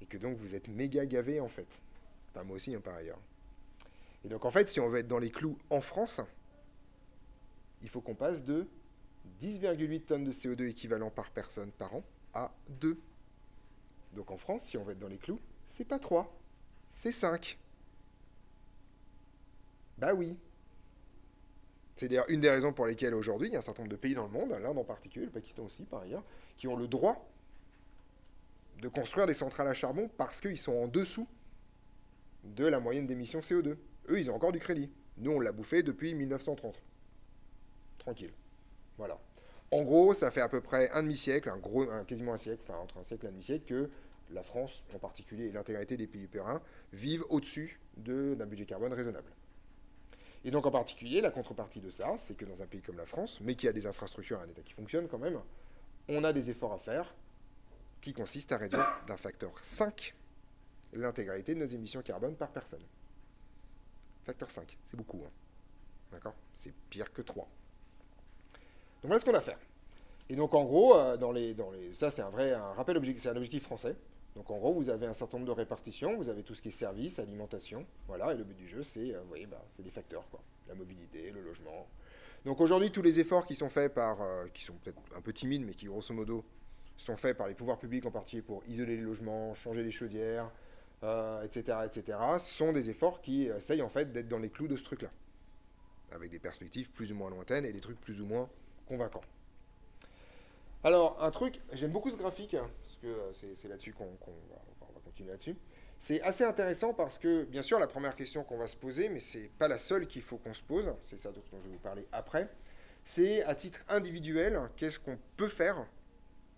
et que donc vous êtes méga gavé en fait. Enfin, moi aussi, hein, par ailleurs. Et donc en fait, si on veut être dans les clous en France, il faut qu'on passe de 10,8 tonnes de CO2 équivalent par personne par an à 2. Donc en France, si on veut être dans les clous, c'est pas 3, c'est 5. Bah oui. C'est d'ailleurs une des raisons pour lesquelles aujourd'hui, il y a un certain nombre de pays dans le monde, l'Inde en particulier, le Pakistan aussi par ailleurs, qui ont le droit de construire des centrales à charbon parce qu'ils sont en dessous de la moyenne d'émissions CO2. Eux, ils ont encore du crédit. Nous, on l'a bouffé depuis 1930. Tranquille. Voilà. En gros, ça fait à peu près un demi-siècle, quasiment un siècle, enfin entre un siècle et un demi-siècle, que la France en particulier et l'intégralité des pays européens vivent au-dessus d'un budget carbone raisonnable. Et donc en particulier, la contrepartie de ça, c'est que dans un pays comme la France, mais qui a des infrastructures et un État qui fonctionne quand même, on a des efforts à faire qui consistent à réduire d'un facteur 5 l'intégralité de nos émissions carbone par personne. Facteur 5, c'est beaucoup. Hein. D'accord? C'est pire que 3. Donc voilà ce qu'on a à faire. Et donc en gros, ça c'est un rappel objectif, c'est un objectif français. Donc en gros, vous avez un certain nombre de répartitions, vous avez tout ce qui est services, alimentation, voilà, et le but du jeu, c'est, vous voyez, c'est des facteurs, quoi. La mobilité, le logement. Donc aujourd'hui, tous les efforts qui sont faits qui sont peut-être un peu timides, mais qui grosso modo sont faits par les pouvoirs publics en particulier pour isoler les logements, changer les chaudières, etc., sont des efforts qui essayent en fait d'être dans les clous de ce truc-là, avec des perspectives plus ou moins lointaines et des trucs plus ou moins convaincants. Alors, un truc, j'aime beaucoup ce graphique, hein, parce que c'est là-dessus qu'on va continuer là-dessus. C'est assez intéressant parce que, bien sûr, la première question qu'on va se poser, mais c'est pas la seule qu'il faut qu'on se pose, c'est ça dont je vais vous parler après, c'est à titre individuel, qu'est-ce qu'on peut faire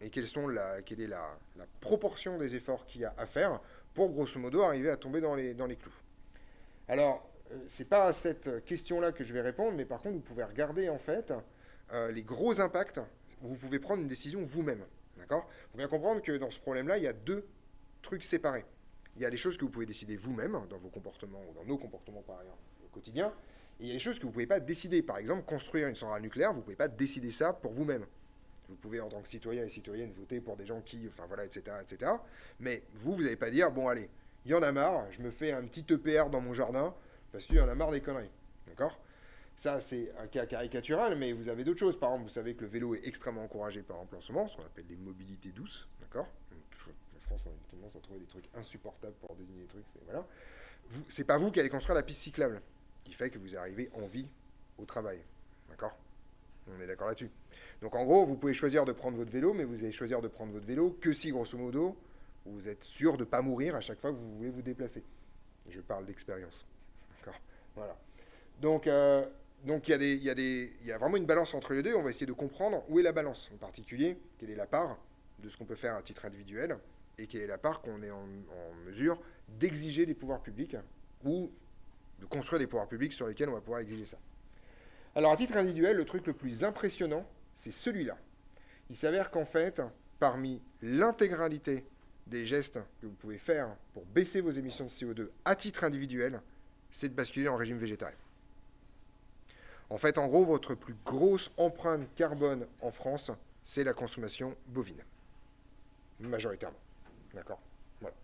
et quelle est la proportion des efforts qu'il y a à faire pour, grosso modo, arriver à tomber dans les clous. Alors, c'est pas à cette question-là que je vais répondre, mais par contre, vous pouvez regarder, en fait, les gros impacts où vous pouvez prendre une décision vous-même. D'accord ? Il faut bien comprendre que dans ce problème-là, il y a deux trucs séparés. Il y a les choses que vous pouvez décider vous-même, dans vos comportements ou dans nos comportements par ailleurs au quotidien, et il y a les choses que vous ne pouvez pas décider. Par exemple, construire une centrale nucléaire, vous ne pouvez pas décider ça pour vous-même. Vous pouvez, en tant que citoyen et citoyenne, voter pour des gens qui, enfin voilà, etc., etc. Mais vous n'allez pas dire, bon allez, il y en a marre, je me fais un petit EPR dans mon jardin, parce qu'il y en a marre des conneries. D'accord ? Ça, c'est un cas caricatural, mais vous avez d'autres choses. Par exemple, vous savez que le vélo est extrêmement encouragé, par exemple, en ce moment, ce qu'on appelle les mobilités douces. D'accord ? En France, on a une tendance à trouver des trucs insupportables pour désigner des trucs. Voilà. C'est pas vous qui allez construire la piste cyclable, qui fait que vous arrivez en vie au travail. D'accord ? On est d'accord là-dessus. Donc en gros, vous pouvez choisir de prendre votre vélo, mais vous allez choisir de prendre votre vélo que si, grosso modo, vous êtes sûr de ne pas mourir à chaque fois que vous voulez vous déplacer. Je parle d'expérience. D'accord ? Voilà. Donc il y a vraiment une balance entre les deux. On va essayer de comprendre où est la balance. En particulier, quelle est la part de ce qu'on peut faire à titre individuel et quelle est la part qu'on est en mesure d'exiger des pouvoirs publics ou de construire des pouvoirs publics sur lesquels on va pouvoir exiger ça. Alors, à titre individuel, le truc le plus impressionnant, c'est celui-là. Il s'avère qu'en fait, parmi l'intégralité des gestes que vous pouvez faire pour baisser vos émissions de CO2 à titre individuel, c'est de basculer en régime végétarien. En fait, en gros, votre plus grosse empreinte carbone en France, c'est la consommation bovine. Majoritairement. D'accord ? Voilà.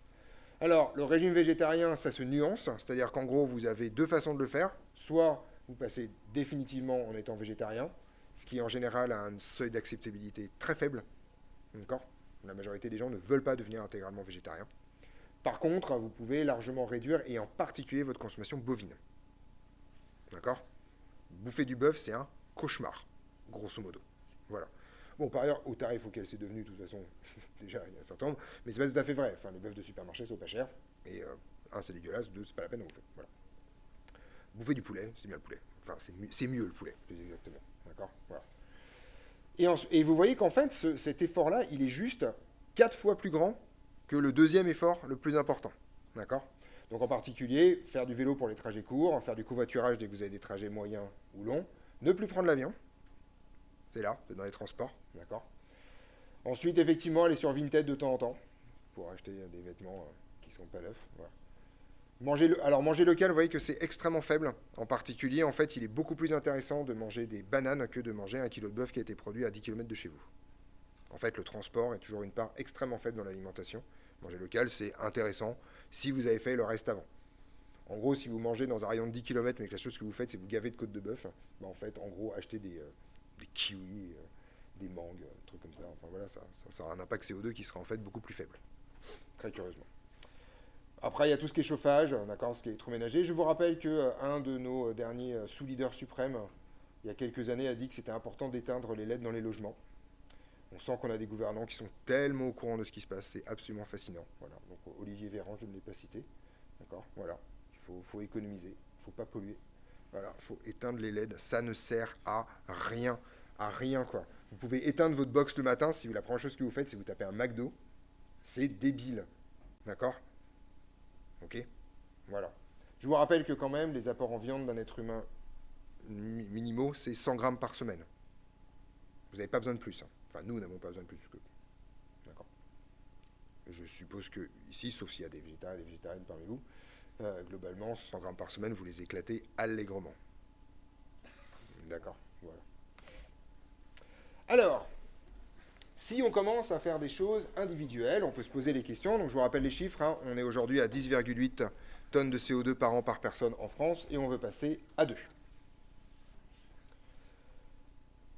Alors, le régime végétarien, ça se nuance, c'est-à-dire qu'en gros, vous avez deux façons de le faire. Soit vous passez définitivement en étant végétarien, ce qui en général a un seuil d'acceptabilité très faible. D'accord ? La majorité des gens ne veulent pas devenir intégralement végétarien. Par contre, vous pouvez largement réduire, et en particulier votre consommation bovine. D'accord ? Bouffer du bœuf, c'est un cauchemar, grosso modo. Voilà. Bon, par ailleurs, au tarif auquel c'est devenu, de toute façon, déjà, il y a un certain nombre, mais c'est pas tout à fait vrai. Enfin, les bœufs de supermarché sont pas chers, et un, c'est dégueulasse, deux, c'est pas la peine de bouffer. Voilà. Bouffer du poulet, c'est bien le poulet. Enfin, c'est mieux le poulet, plus exactement. D'accord ? Voilà. Et vous voyez qu'en fait, cet effort-là, il est juste 4 fois plus grand que le deuxième effort le plus important. D'accord ? Donc en particulier, faire du vélo pour les trajets courts, faire du covoiturage dès que vous avez des trajets moyens ou longs, ne plus prendre l'avion, c'est là, c'est dans les transports, d'accord ? Ensuite, effectivement, aller sur Vinted de temps en temps, pour acheter des vêtements qui ne sont pas neufs, voilà. Manger local, vous voyez que c'est extrêmement faible. En particulier, en fait, il est beaucoup plus intéressant de manger des bananes que de manger un kilo de bœuf qui a été produit à 10 km de chez vous. En fait, le transport est toujours une part extrêmement faible dans l'alimentation. Manger local, c'est intéressant si vous avez fait le reste avant. En gros, si vous mangez dans un rayon de 10 km, mais que la chose que vous faites, c'est vous gaver de côte de bœuf, bah en fait, en gros, achetez des kiwis, des mangues, des trucs comme ça. Enfin voilà, ça aura un impact CO2 qui sera en fait beaucoup plus faible. Très curieusement. Après, il y a tout ce qui est chauffage, d'accord, ce qui est électroménager. Je vous rappelle qu'un de nos derniers sous-leaders suprêmes, il y a quelques années, a dit que c'était important d'éteindre les LED dans les logements. On sent qu'on a des gouvernants qui sont tellement au courant de ce qui se passe, c'est absolument fascinant. Voilà. Donc Olivier Véran, je ne l'ai pas cité. D'accord. Voilà. Faut économiser, il ne faut pas polluer. Voilà, il faut éteindre les LED, ça ne sert à rien. À rien, quoi. Vous pouvez éteindre votre box le matin, si la première chose que vous faites, c'est vous tapez un McDo. C'est débile. D'accord. Ok. Voilà. Je vous rappelle que quand même, les apports en viande d'un être humain minimaux, c'est 100 grammes par semaine. Vous n'avez pas besoin de plus. Hein. Enfin, nous n'avons pas besoin de plus que. D'accord. Je suppose que ici, sauf s'il y a des végétariens et des végétariennes parmi vous, globalement, 100 grammes par semaine, vous les éclatez allègrement. D'accord. Voilà. Alors, si on commence à faire des choses individuelles, on peut se poser les questions. Donc, je vous rappelle les chiffres. Hein. On est aujourd'hui à 10,8 tonnes de CO2 par an par personne en France et on veut passer à 2.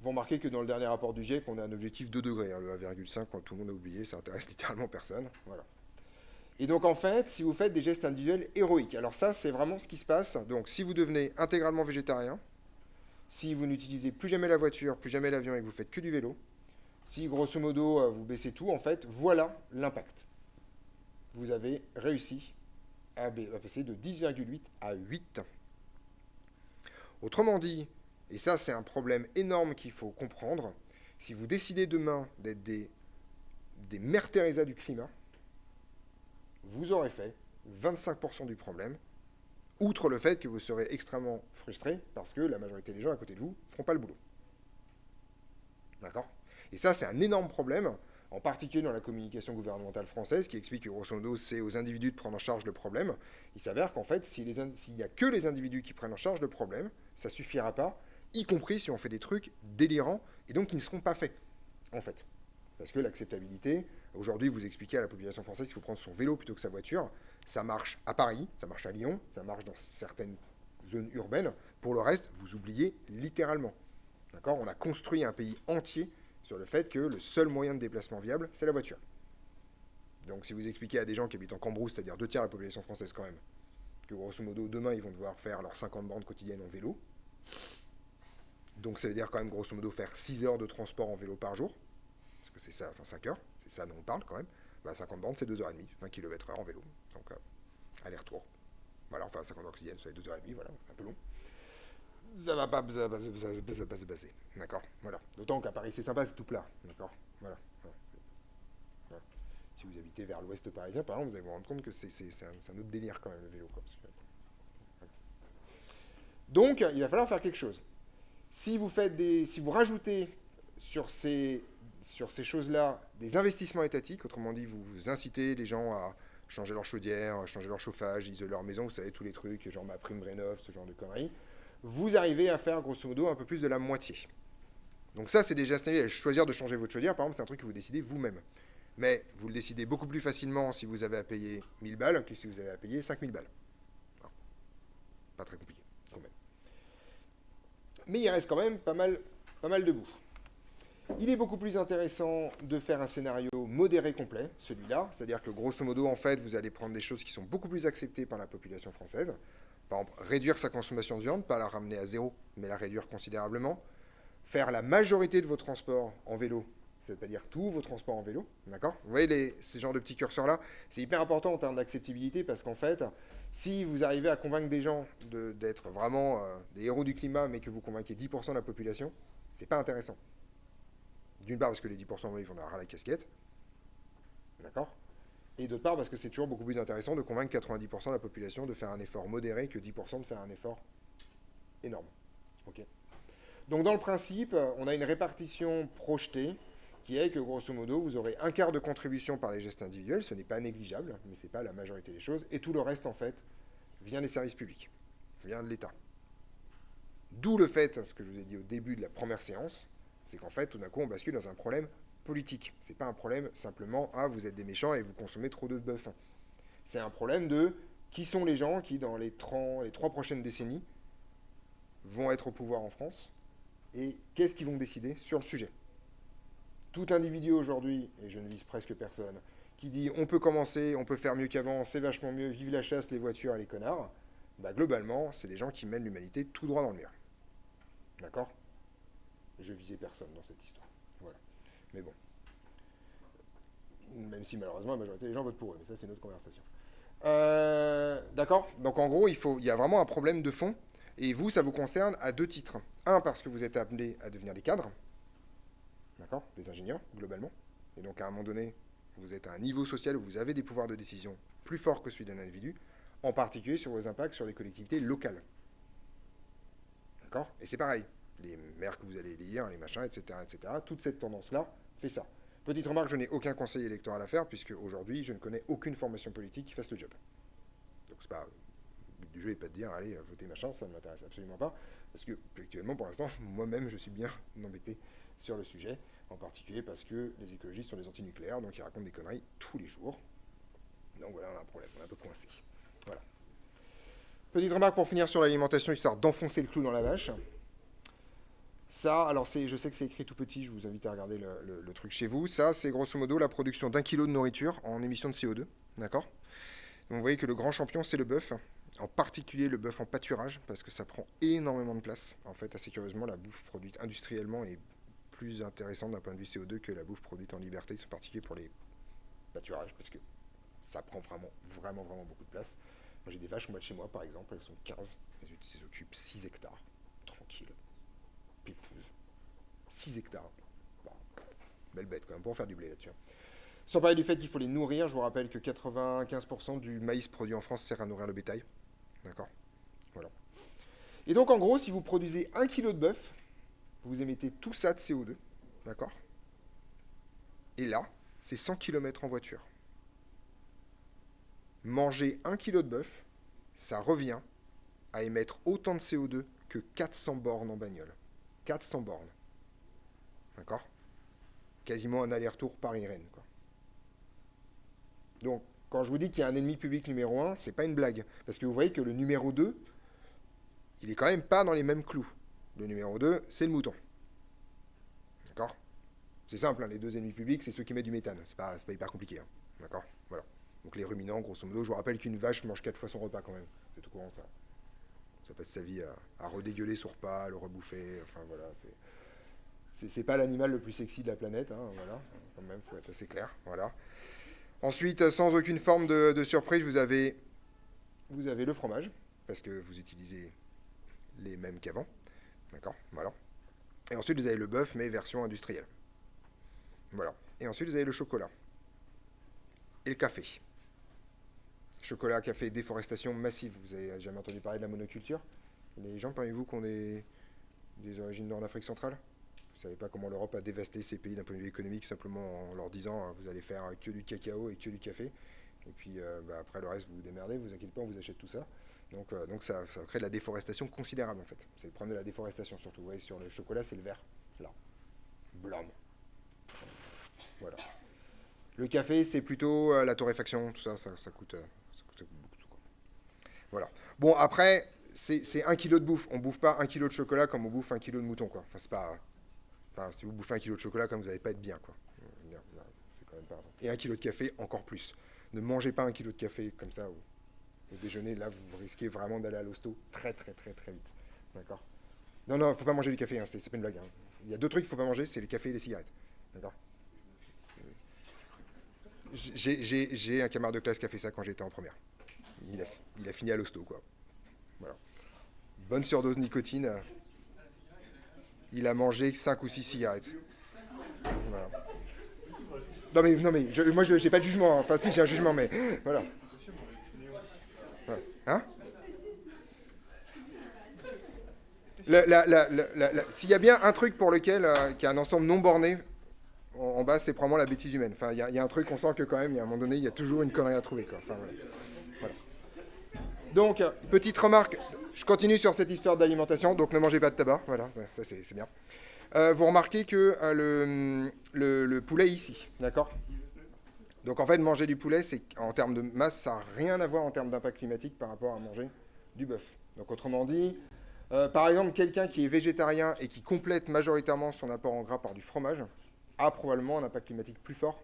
Vous remarquez que dans le dernier rapport du GIEC, on a un objectif de 2 degrés. Hein, le 1,5, quand tout le monde a oublié, ça intéresse littéralement personne. Voilà. Et donc, en fait, si vous faites des gestes individuels héroïques, alors ça, c'est vraiment ce qui se passe. Donc, si vous devenez intégralement végétarien, si vous n'utilisez plus jamais la voiture, plus jamais l'avion et que vous faites que du vélo, si grosso modo vous baissez tout, en fait, voilà l'impact. Vous avez réussi à passer de 10,8 à 8. Autrement dit, et ça c'est un problème énorme qu'il faut comprendre, si vous décidez demain d'être des Mère Teresa du climat, vous aurez fait 25% du problème, outre le fait que vous serez extrêmement frustré parce que la majorité des gens à côté de vous ne feront pas le boulot. D'accord. Et ça, c'est un énorme problème, en particulier dans la communication gouvernementale française, qui explique que, grosso modo, c'est aux individus de prendre en charge le problème. Il s'avère qu'en fait, s'il n'y a que les individus qui prennent en charge le problème, ça ne suffira pas, y compris si on fait des trucs délirants, et donc qui ne seront pas faits, en fait. Parce que l'acceptabilité, aujourd'hui, vous expliquez à la population française qu'il faut prendre son vélo plutôt que sa voiture, ça marche à Paris, ça marche à Lyon, ça marche dans certaines zones urbaines. Pour le reste, vous oubliez littéralement. D'accord. On a construit un pays entier sur le fait que le seul moyen de déplacement viable, c'est la voiture. Donc si vous expliquez à des gens qui habitent en Cambrousse, c'est-à-dire 2 tiers de la population française quand même, que grosso modo, demain, ils vont devoir faire leurs 50 bandes quotidiennes en vélo, donc ça veut dire quand même grosso modo faire 6 heures de transport en vélo par jour, parce que c'est ça, enfin 5 heures, c'est ça dont on parle quand même, bah 50 bandes, c'est 2h30, 20 km/h en vélo, donc aller-retour. Voilà, enfin 50 heures quotidiennes, ça fait 2h30, voilà, c'est un peu long. Ça va pas se passer. D'accord. Voilà. D'autant qu'à Paris, c'est sympa, c'est tout plat. D'accord. Voilà. Voilà. Si vous habitez vers l'ouest parisien, par exemple, vous allez vous rendre compte que c'est un autre délire quand même, le vélo. Quoi. Donc, il va falloir faire quelque chose. Si vous rajoutez sur ces choses-là des investissements étatiques, autrement dit, vous incitez les gens à changer leur chaudière, à changer leur chauffage, isoler leur maison, vous savez, tous les trucs, genre ma prime rénov, ce genre de conneries, vous arrivez à faire grosso modo un peu plus de la moitié. Donc ça, c'est déjà choisir de changer votre chaudière, par exemple, c'est un truc que vous décidez vous-même. Mais vous le décidez beaucoup plus facilement si vous avez à payer 1000 balles que si vous avez à payer 5000 balles. Non, pas très compliqué, quand même. Mais il reste quand même pas mal de bout. Il est beaucoup plus intéressant de faire un scénario modéré complet, celui-là, c'est-à-dire que grosso modo, en fait, vous allez prendre des choses qui sont beaucoup plus acceptées par la population française. Par exemple, réduire sa consommation de viande, pas la ramener à zéro, mais la réduire considérablement. Faire la majorité de vos transports en vélo, c'est-à-dire tous vos transports en vélo, d'accord. Vous voyez ces genres de petits curseurs-là, c'est hyper important en termes d'acceptabilité parce qu'en fait, si vous arrivez à convaincre des gens d'être vraiment des héros du climat, mais que vous convainquez 10% de la population, c'est pas intéressant. D'une part parce que les 10% ils vont avoir la casquette, d'accord. Et d'autre part parce que c'est toujours beaucoup plus intéressant de convaincre 90% de la population de faire un effort modéré que 10% de faire un effort énorme. Ok. Donc dans le principe, on a une répartition projetée qui est que grosso modo, vous aurez un quart de contribution par les gestes individuels, ce n'est pas négligeable, mais ce n'est pas la majorité des choses, et tout le reste en fait vient des services publics, vient de l'État. D'où le fait, ce que je vous ai dit au début de la première séance, c'est qu'en fait tout d'un coup on bascule dans un problème politique. C'est pas un problème simplement, ah, vous êtes des méchants et vous consommez trop de bœuf. C'est un problème de qui sont les gens qui, dans les 3 prochaines décennies, vont être au pouvoir en France et qu'est-ce qu'ils vont décider sur le sujet. Tout individu aujourd'hui, et je ne vise presque personne, qui dit on peut commencer, on peut faire mieux qu'avant, c'est vachement mieux, vive la chasse, les voitures et les connards, bah globalement, c'est des gens qui mènent l'humanité tout droit dans le mur. D'accord? Je visais personne dans cette histoire. Voilà. Mais bon. Même si malheureusement la majorité des gens votent pour eux, mais ça c'est une autre conversation. D'accord? Donc en gros, il y a vraiment un problème de fond, et vous, ça vous concerne à 2 titres. Un, parce que vous êtes appelés à devenir des cadres, d'accord? Des ingénieurs, globalement. Et donc à un moment donné, vous êtes à un niveau social où vous avez des pouvoirs de décision plus forts que celui d'un individu, en particulier sur vos impacts sur les collectivités locales. D'accord? Et c'est pareil. Les maires que vous allez élire, les machins, etc., etc., toute cette tendance-là fait ça. Petite remarque, je n'ai aucun conseil électoral à faire, puisque aujourd'hui, je ne connais aucune formation politique qui fasse le job. Donc c'est pas... Le but du jeu n'est pas de dire, allez, votez machin, ça ne m'intéresse absolument pas, parce que, actuellement, pour l'instant, moi-même, je suis bien embêté sur le sujet, en particulier parce que les écologistes sont des antinucléaires, donc ils racontent des conneries tous les jours. Donc voilà, on a un problème, on est un peu coincé. Voilà. Petite remarque pour finir sur l'alimentation, histoire d'enfoncer le clou dans la vache. Ça, alors je sais que c'est écrit tout petit, je vous invite à regarder le truc chez vous. Ça, c'est grosso modo la production d'1 kilo de nourriture en émissions de CO2, d'accord? Donc vous voyez que le grand champion, c'est le bœuf, en particulier le bœuf en pâturage, parce que ça prend énormément de place. En fait, assez curieusement, la bouffe produite industriellement est plus intéressante d'un point de vue CO2 que la bouffe produite en liberté, en particulier pour les pâturages, parce que ça prend vraiment beaucoup de place. Moi, j'ai des vaches, moi, de chez moi, par exemple, elles sont 15, elles occupent 6 hectares, tranquille. Pépouze. 6 hectares. Bon, belle bête quand même, pour en faire du blé là-dessus. Sans parler du fait qu'il faut les nourrir, je vous rappelle que 95% du maïs produit en France sert à nourrir le bétail. D'accord? Voilà. Et donc en gros, si vous produisez 1 kg de bœuf, vous émettez tout ça de CO2. D'accord? Et là, c'est 100 km en voiture. Manger 1 kg de bœuf, ça revient à émettre autant de CO2 que 400 bornes en bagnole. 400 bornes. D'accord? Quasiment un aller-retour Paris-Rennes, quoi. Donc, quand je vous dis qu'il y a un ennemi public numéro 1, c'est pas une blague. Parce que vous voyez que le numéro 2, il est quand même pas dans les mêmes clous. Le numéro 2, c'est le mouton. D'accord? C'est simple, hein, les 2 ennemis publics, c'est ceux qui mettent du méthane. C'est pas hyper compliqué. Hein. D'accord? Voilà. Donc les ruminants, grosso modo, je vous rappelle qu'une vache mange 4 fois son repas quand même. C'est tout courant, ça. Ça passe sa vie à redégueuler son repas, à le rebouffer. Enfin, voilà, c'est pas l'animal le plus sexy de la planète, hein, voilà. Quand même, faut être assez clair. Voilà. Ensuite, sans aucune forme de surprise, vous avez le fromage, parce que vous utilisez les mêmes qu'avant. D'accord? Voilà. Et ensuite, vous avez le bœuf, mais version industrielle. Voilà. Et ensuite, vous avez le chocolat. Et le café. Chocolat, café, déforestation massive. Vous avez jamais entendu parler de la monoculture? Les gens parmi vous qui ont des origines en Afrique centrale? Vous savez pas comment l'Europe a dévasté ces pays d'un point de vue économique simplement en leur disant vous allez faire que du cacao et que du café. Et puis après le reste vous vous démerdez, vous inquiétez pas, on vous achète tout ça. Donc ça crée de la déforestation considérable en fait. C'est le problème de la déforestation surtout. Vous voyez, sur le chocolat c'est le vert. Là. Blanc. Voilà. Le café c'est plutôt la torréfaction, tout ça, ça coûte beaucoup de sous. Quoi. Voilà. Bon après, c'est 1 kilo de bouffe. On bouffe pas 1 kilo de chocolat comme on bouffe 1 kilo de mouton quoi. Enfin c'est pas. Enfin, si vous bouffez 1 kilo de chocolat, comme vous n'allez pas être bien, quoi. C'est quand même pas. Et 1 kilo de café, encore plus. Ne mangez pas 1 kilo de café comme ça au déjeuner. Là, vous risquez vraiment d'aller à l'hosto très vite. D'accord? Non, il ne faut pas manger du café, hein, c'est pas une blague. Hein. Il y a 2 trucs qu'il ne faut pas manger, c'est le café et les cigarettes. D'accord? J'ai un camarade de classe qui a fait ça quand j'étais en première. Il a fini à l'hosto, quoi. Voilà. Bonne surdose de nicotine. Il a mangé 5 ou 6 cigarettes. Voilà. Non mais moi je n'ai pas de jugement. Hein. Enfin si j'ai un jugement, mais voilà. Ouais. Hein? S'il y a bien un truc pour lequel, qui a un ensemble non borné, en bas, c'est probablement la bêtise humaine. Enfin, il y a un truc, on sent que quand même, il y a un moment donné, il y a toujours une connerie à trouver. Quoi. Enfin, voilà. Donc, petite remarque, je continue sur cette histoire d'alimentation, donc ne mangez pas de tabac, voilà, ça c'est bien. Vous remarquez que le poulet ici, d'accord? Donc en fait, manger du poulet, c'est en termes de masse, ça n'a rien à voir en termes d'impact climatique par rapport à manger du bœuf. Donc autrement dit, par exemple, quelqu'un qui est végétarien et qui complète majoritairement son apport en gras par du fromage a probablement un impact climatique plus fort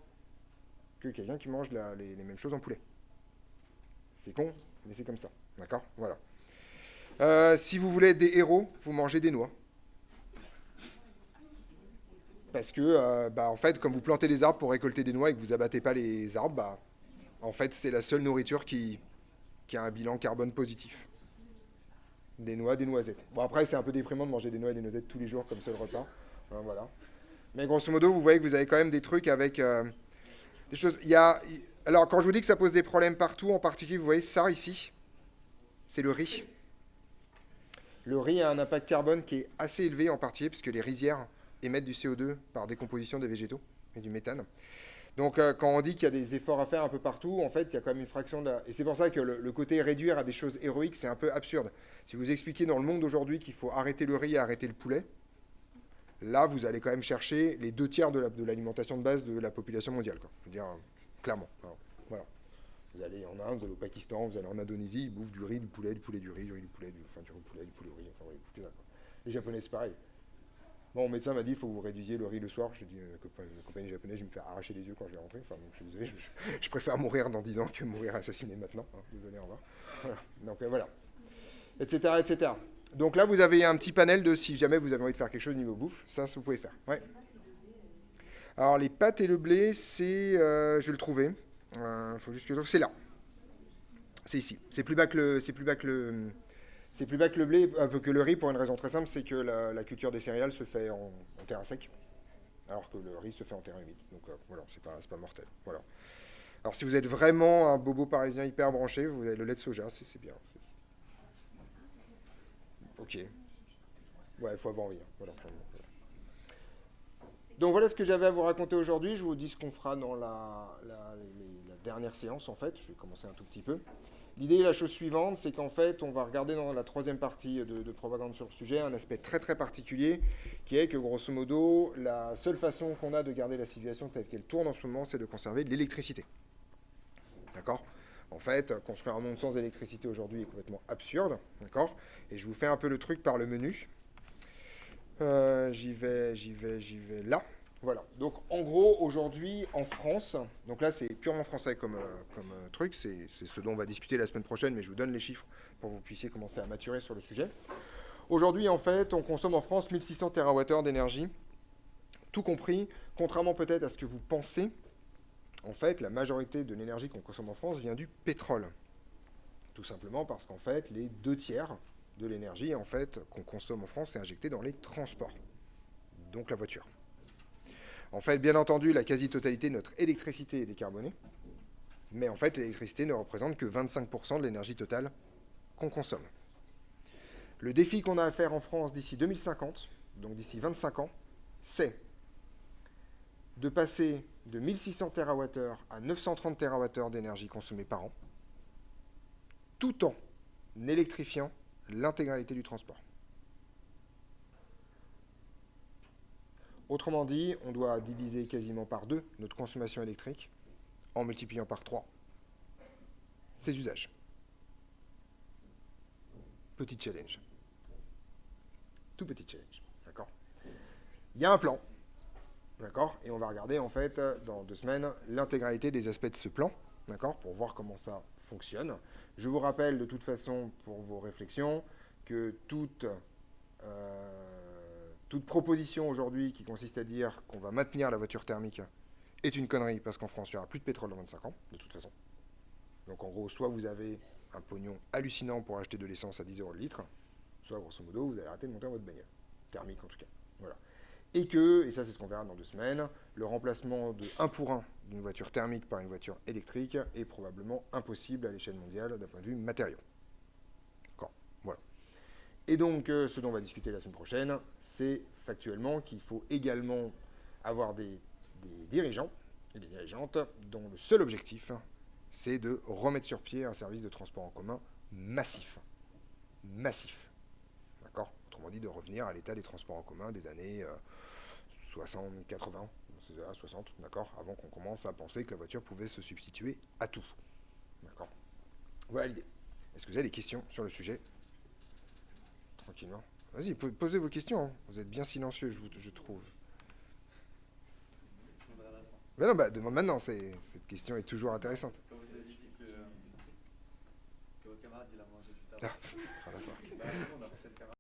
que quelqu'un qui mange les mêmes choses en poulet. C'est con, mais c'est comme ça. D'accord? Voilà. Si vous voulez être des héros, vous mangez des noix. Parce que, en fait, comme vous plantez des arbres pour récolter des noix et que vous abattez pas les arbres, en fait, c'est la seule nourriture qui a un bilan carbone positif. Des noix, des noisettes. Bon, après, c'est un peu déprimant de manger des noix et des noisettes tous les jours comme seul repas. Voilà. Mais grosso modo, vous voyez que vous avez quand même des trucs avec des choses. Alors, quand je vous dis que ça pose des problèmes partout, en particulier, vous voyez ça ici, c'est le riz. Le riz a un impact carbone qui est assez élevé en particulier, puisque les rizières émettent du CO2 par décomposition des végétaux et du méthane. Donc, quand on dit qu'il y a des efforts à faire un peu partout, en fait, il y a quand même une fraction de la... Et c'est pour ça que le côté réduire à des choses héroïques, c'est un peu absurde. Si vous expliquez dans le monde d'aujourd'hui qu'il faut arrêter le riz et arrêter le poulet, là, vous allez quand même chercher les 2 tiers de l'alimentation de base de la population mondiale, quoi. Je veux dire, clairement. Alors, voilà. Vous allez en Inde, vous allez au Pakistan, vous allez en Indonésie, ils bouffent du riz, du poulet, du riz, du riz, du poulet, enfin du poulet, du poulet au riz, enfin oui, tout ça, quoi. Les Japonais, c'est pareil. Bon, mon médecin m'a dit, il faut que vous réduisiez le riz le soir. J'ai dit, la compagnie japonaise, je vais me faire arracher les yeux quand je vais rentrer. Enfin, donc, je suis désolé, je préfère mourir dans 10 ans que mourir assassiné maintenant. Hein, désolé, au revoir. Voilà. Donc, voilà. Etc., etc. Donc là, vous avez un petit panel de si jamais vous avez envie de faire quelque chose niveau bouffe, ça vous pouvez faire. Ouais. Alors, les pâtes et le blé, c'est... je vais le trouver. Faut juste que... C'est là. C'est ici. C'est plus bas que le... C'est plus bas que le... C'est plus bas que le blé, un peu que le riz, pour une raison très simple, c'est que la culture des céréales se fait en terrain sec, alors que le riz se fait en terrain humide. Donc voilà, c'est pas mortel. Voilà. Alors si vous êtes vraiment un bobo parisien hyper branché, vous avez le lait de soja, c'est bien. Ok. Ouais, il faut avoir envie. Hein. Voilà. Donc voilà ce que j'avais à vous raconter aujourd'hui. Je vous dis ce qu'on fera dans la dernière séance, en fait. Je vais commencer un tout petit peu. L'idée est la chose suivante, c'est qu'en fait, on va regarder dans la troisième partie de propagande sur le sujet un aspect très très particulier, qui est que grosso modo, la seule façon qu'on a de garder la civilisation telle qu'elle tourne en ce moment, c'est de conserver de l'électricité. D'accord? En fait, construire un monde sans électricité aujourd'hui est complètement absurde. D'accord? Et je vous fais un peu le truc par le menu. J'y vais là. Voilà. Donc, en gros, aujourd'hui, en France, donc là, c'est purement français comme truc, c'est ce dont on va discuter la semaine prochaine, mais je vous donne les chiffres pour que vous puissiez commencer à maturer sur le sujet. Aujourd'hui, en fait, on consomme en France 1600 TWh d'énergie, tout compris, contrairement peut-être à ce que vous pensez. En fait, la majorité de l'énergie qu'on consomme en France vient du pétrole. Tout simplement parce qu'en fait, les 2 tiers de l'énergie en fait, qu'on consomme en France est injectée dans les transports, donc la voiture. En fait, bien entendu, la quasi-totalité de notre électricité est décarbonée, mais en fait, l'électricité ne représente que 25% de l'énergie totale qu'on consomme. Le défi qu'on a à faire en France d'ici 2050, donc d'ici 25 ans, c'est de passer de 1600 TWh à 930 TWh d'énergie consommée par an, tout en électrifiant l'intégralité du transport. Autrement dit, on doit diviser quasiment par 2 notre consommation électrique en multipliant par 3 ses usages. Petit challenge. Tout petit challenge. D'accord? Il y a un plan. D'accord? Et on va regarder en fait dans 2 semaines l'intégralité des aspects de ce plan. D'accord? Pour voir comment ça fonctionne. Je vous rappelle de toute façon pour vos réflexions que toute proposition aujourd'hui qui consiste à dire qu'on va maintenir la voiture thermique est une connerie parce qu'en France, il n'y aura plus de pétrole dans 25 ans, de toute façon. Donc en gros, soit vous avez un pognon hallucinant pour acheter de l'essence à 10 € le litre, soit grosso modo, vous allez arrêter de monter dans votre bagnole. Thermique en tout cas. Voilà. Et ça c'est ce qu'on verra dans 2 semaines, le remplacement de 1 pour 1 d'une voiture thermique par une voiture électrique est probablement impossible à l'échelle mondiale d'un point de vue matériaux. D'accord. Voilà. Et donc, ce dont on va discuter la semaine prochaine, c'est factuellement qu'il faut également avoir des dirigeants et des dirigeantes dont le seul objectif, c'est de remettre sur pied un service de transport en commun massif. Massif. D'accord? autrement dit de revenir à l'état des transports en commun des années 60, 80, 60, d'accord, avant qu'on commence à penser que la voiture pouvait se substituer à tout. D'accord. Voilà l'idée. Est-ce que vous avez des questions sur le sujet? Tranquillement. Vas-y, posez vos questions, hein. Vous êtes bien silencieux, je trouve. Mais non, bah demande maintenant, cette question est toujours intéressante. Quand vous avez dit que votre camarade il a mangé juste Ah, avant. rien à voir. Bah, nous, on a passé le camarade.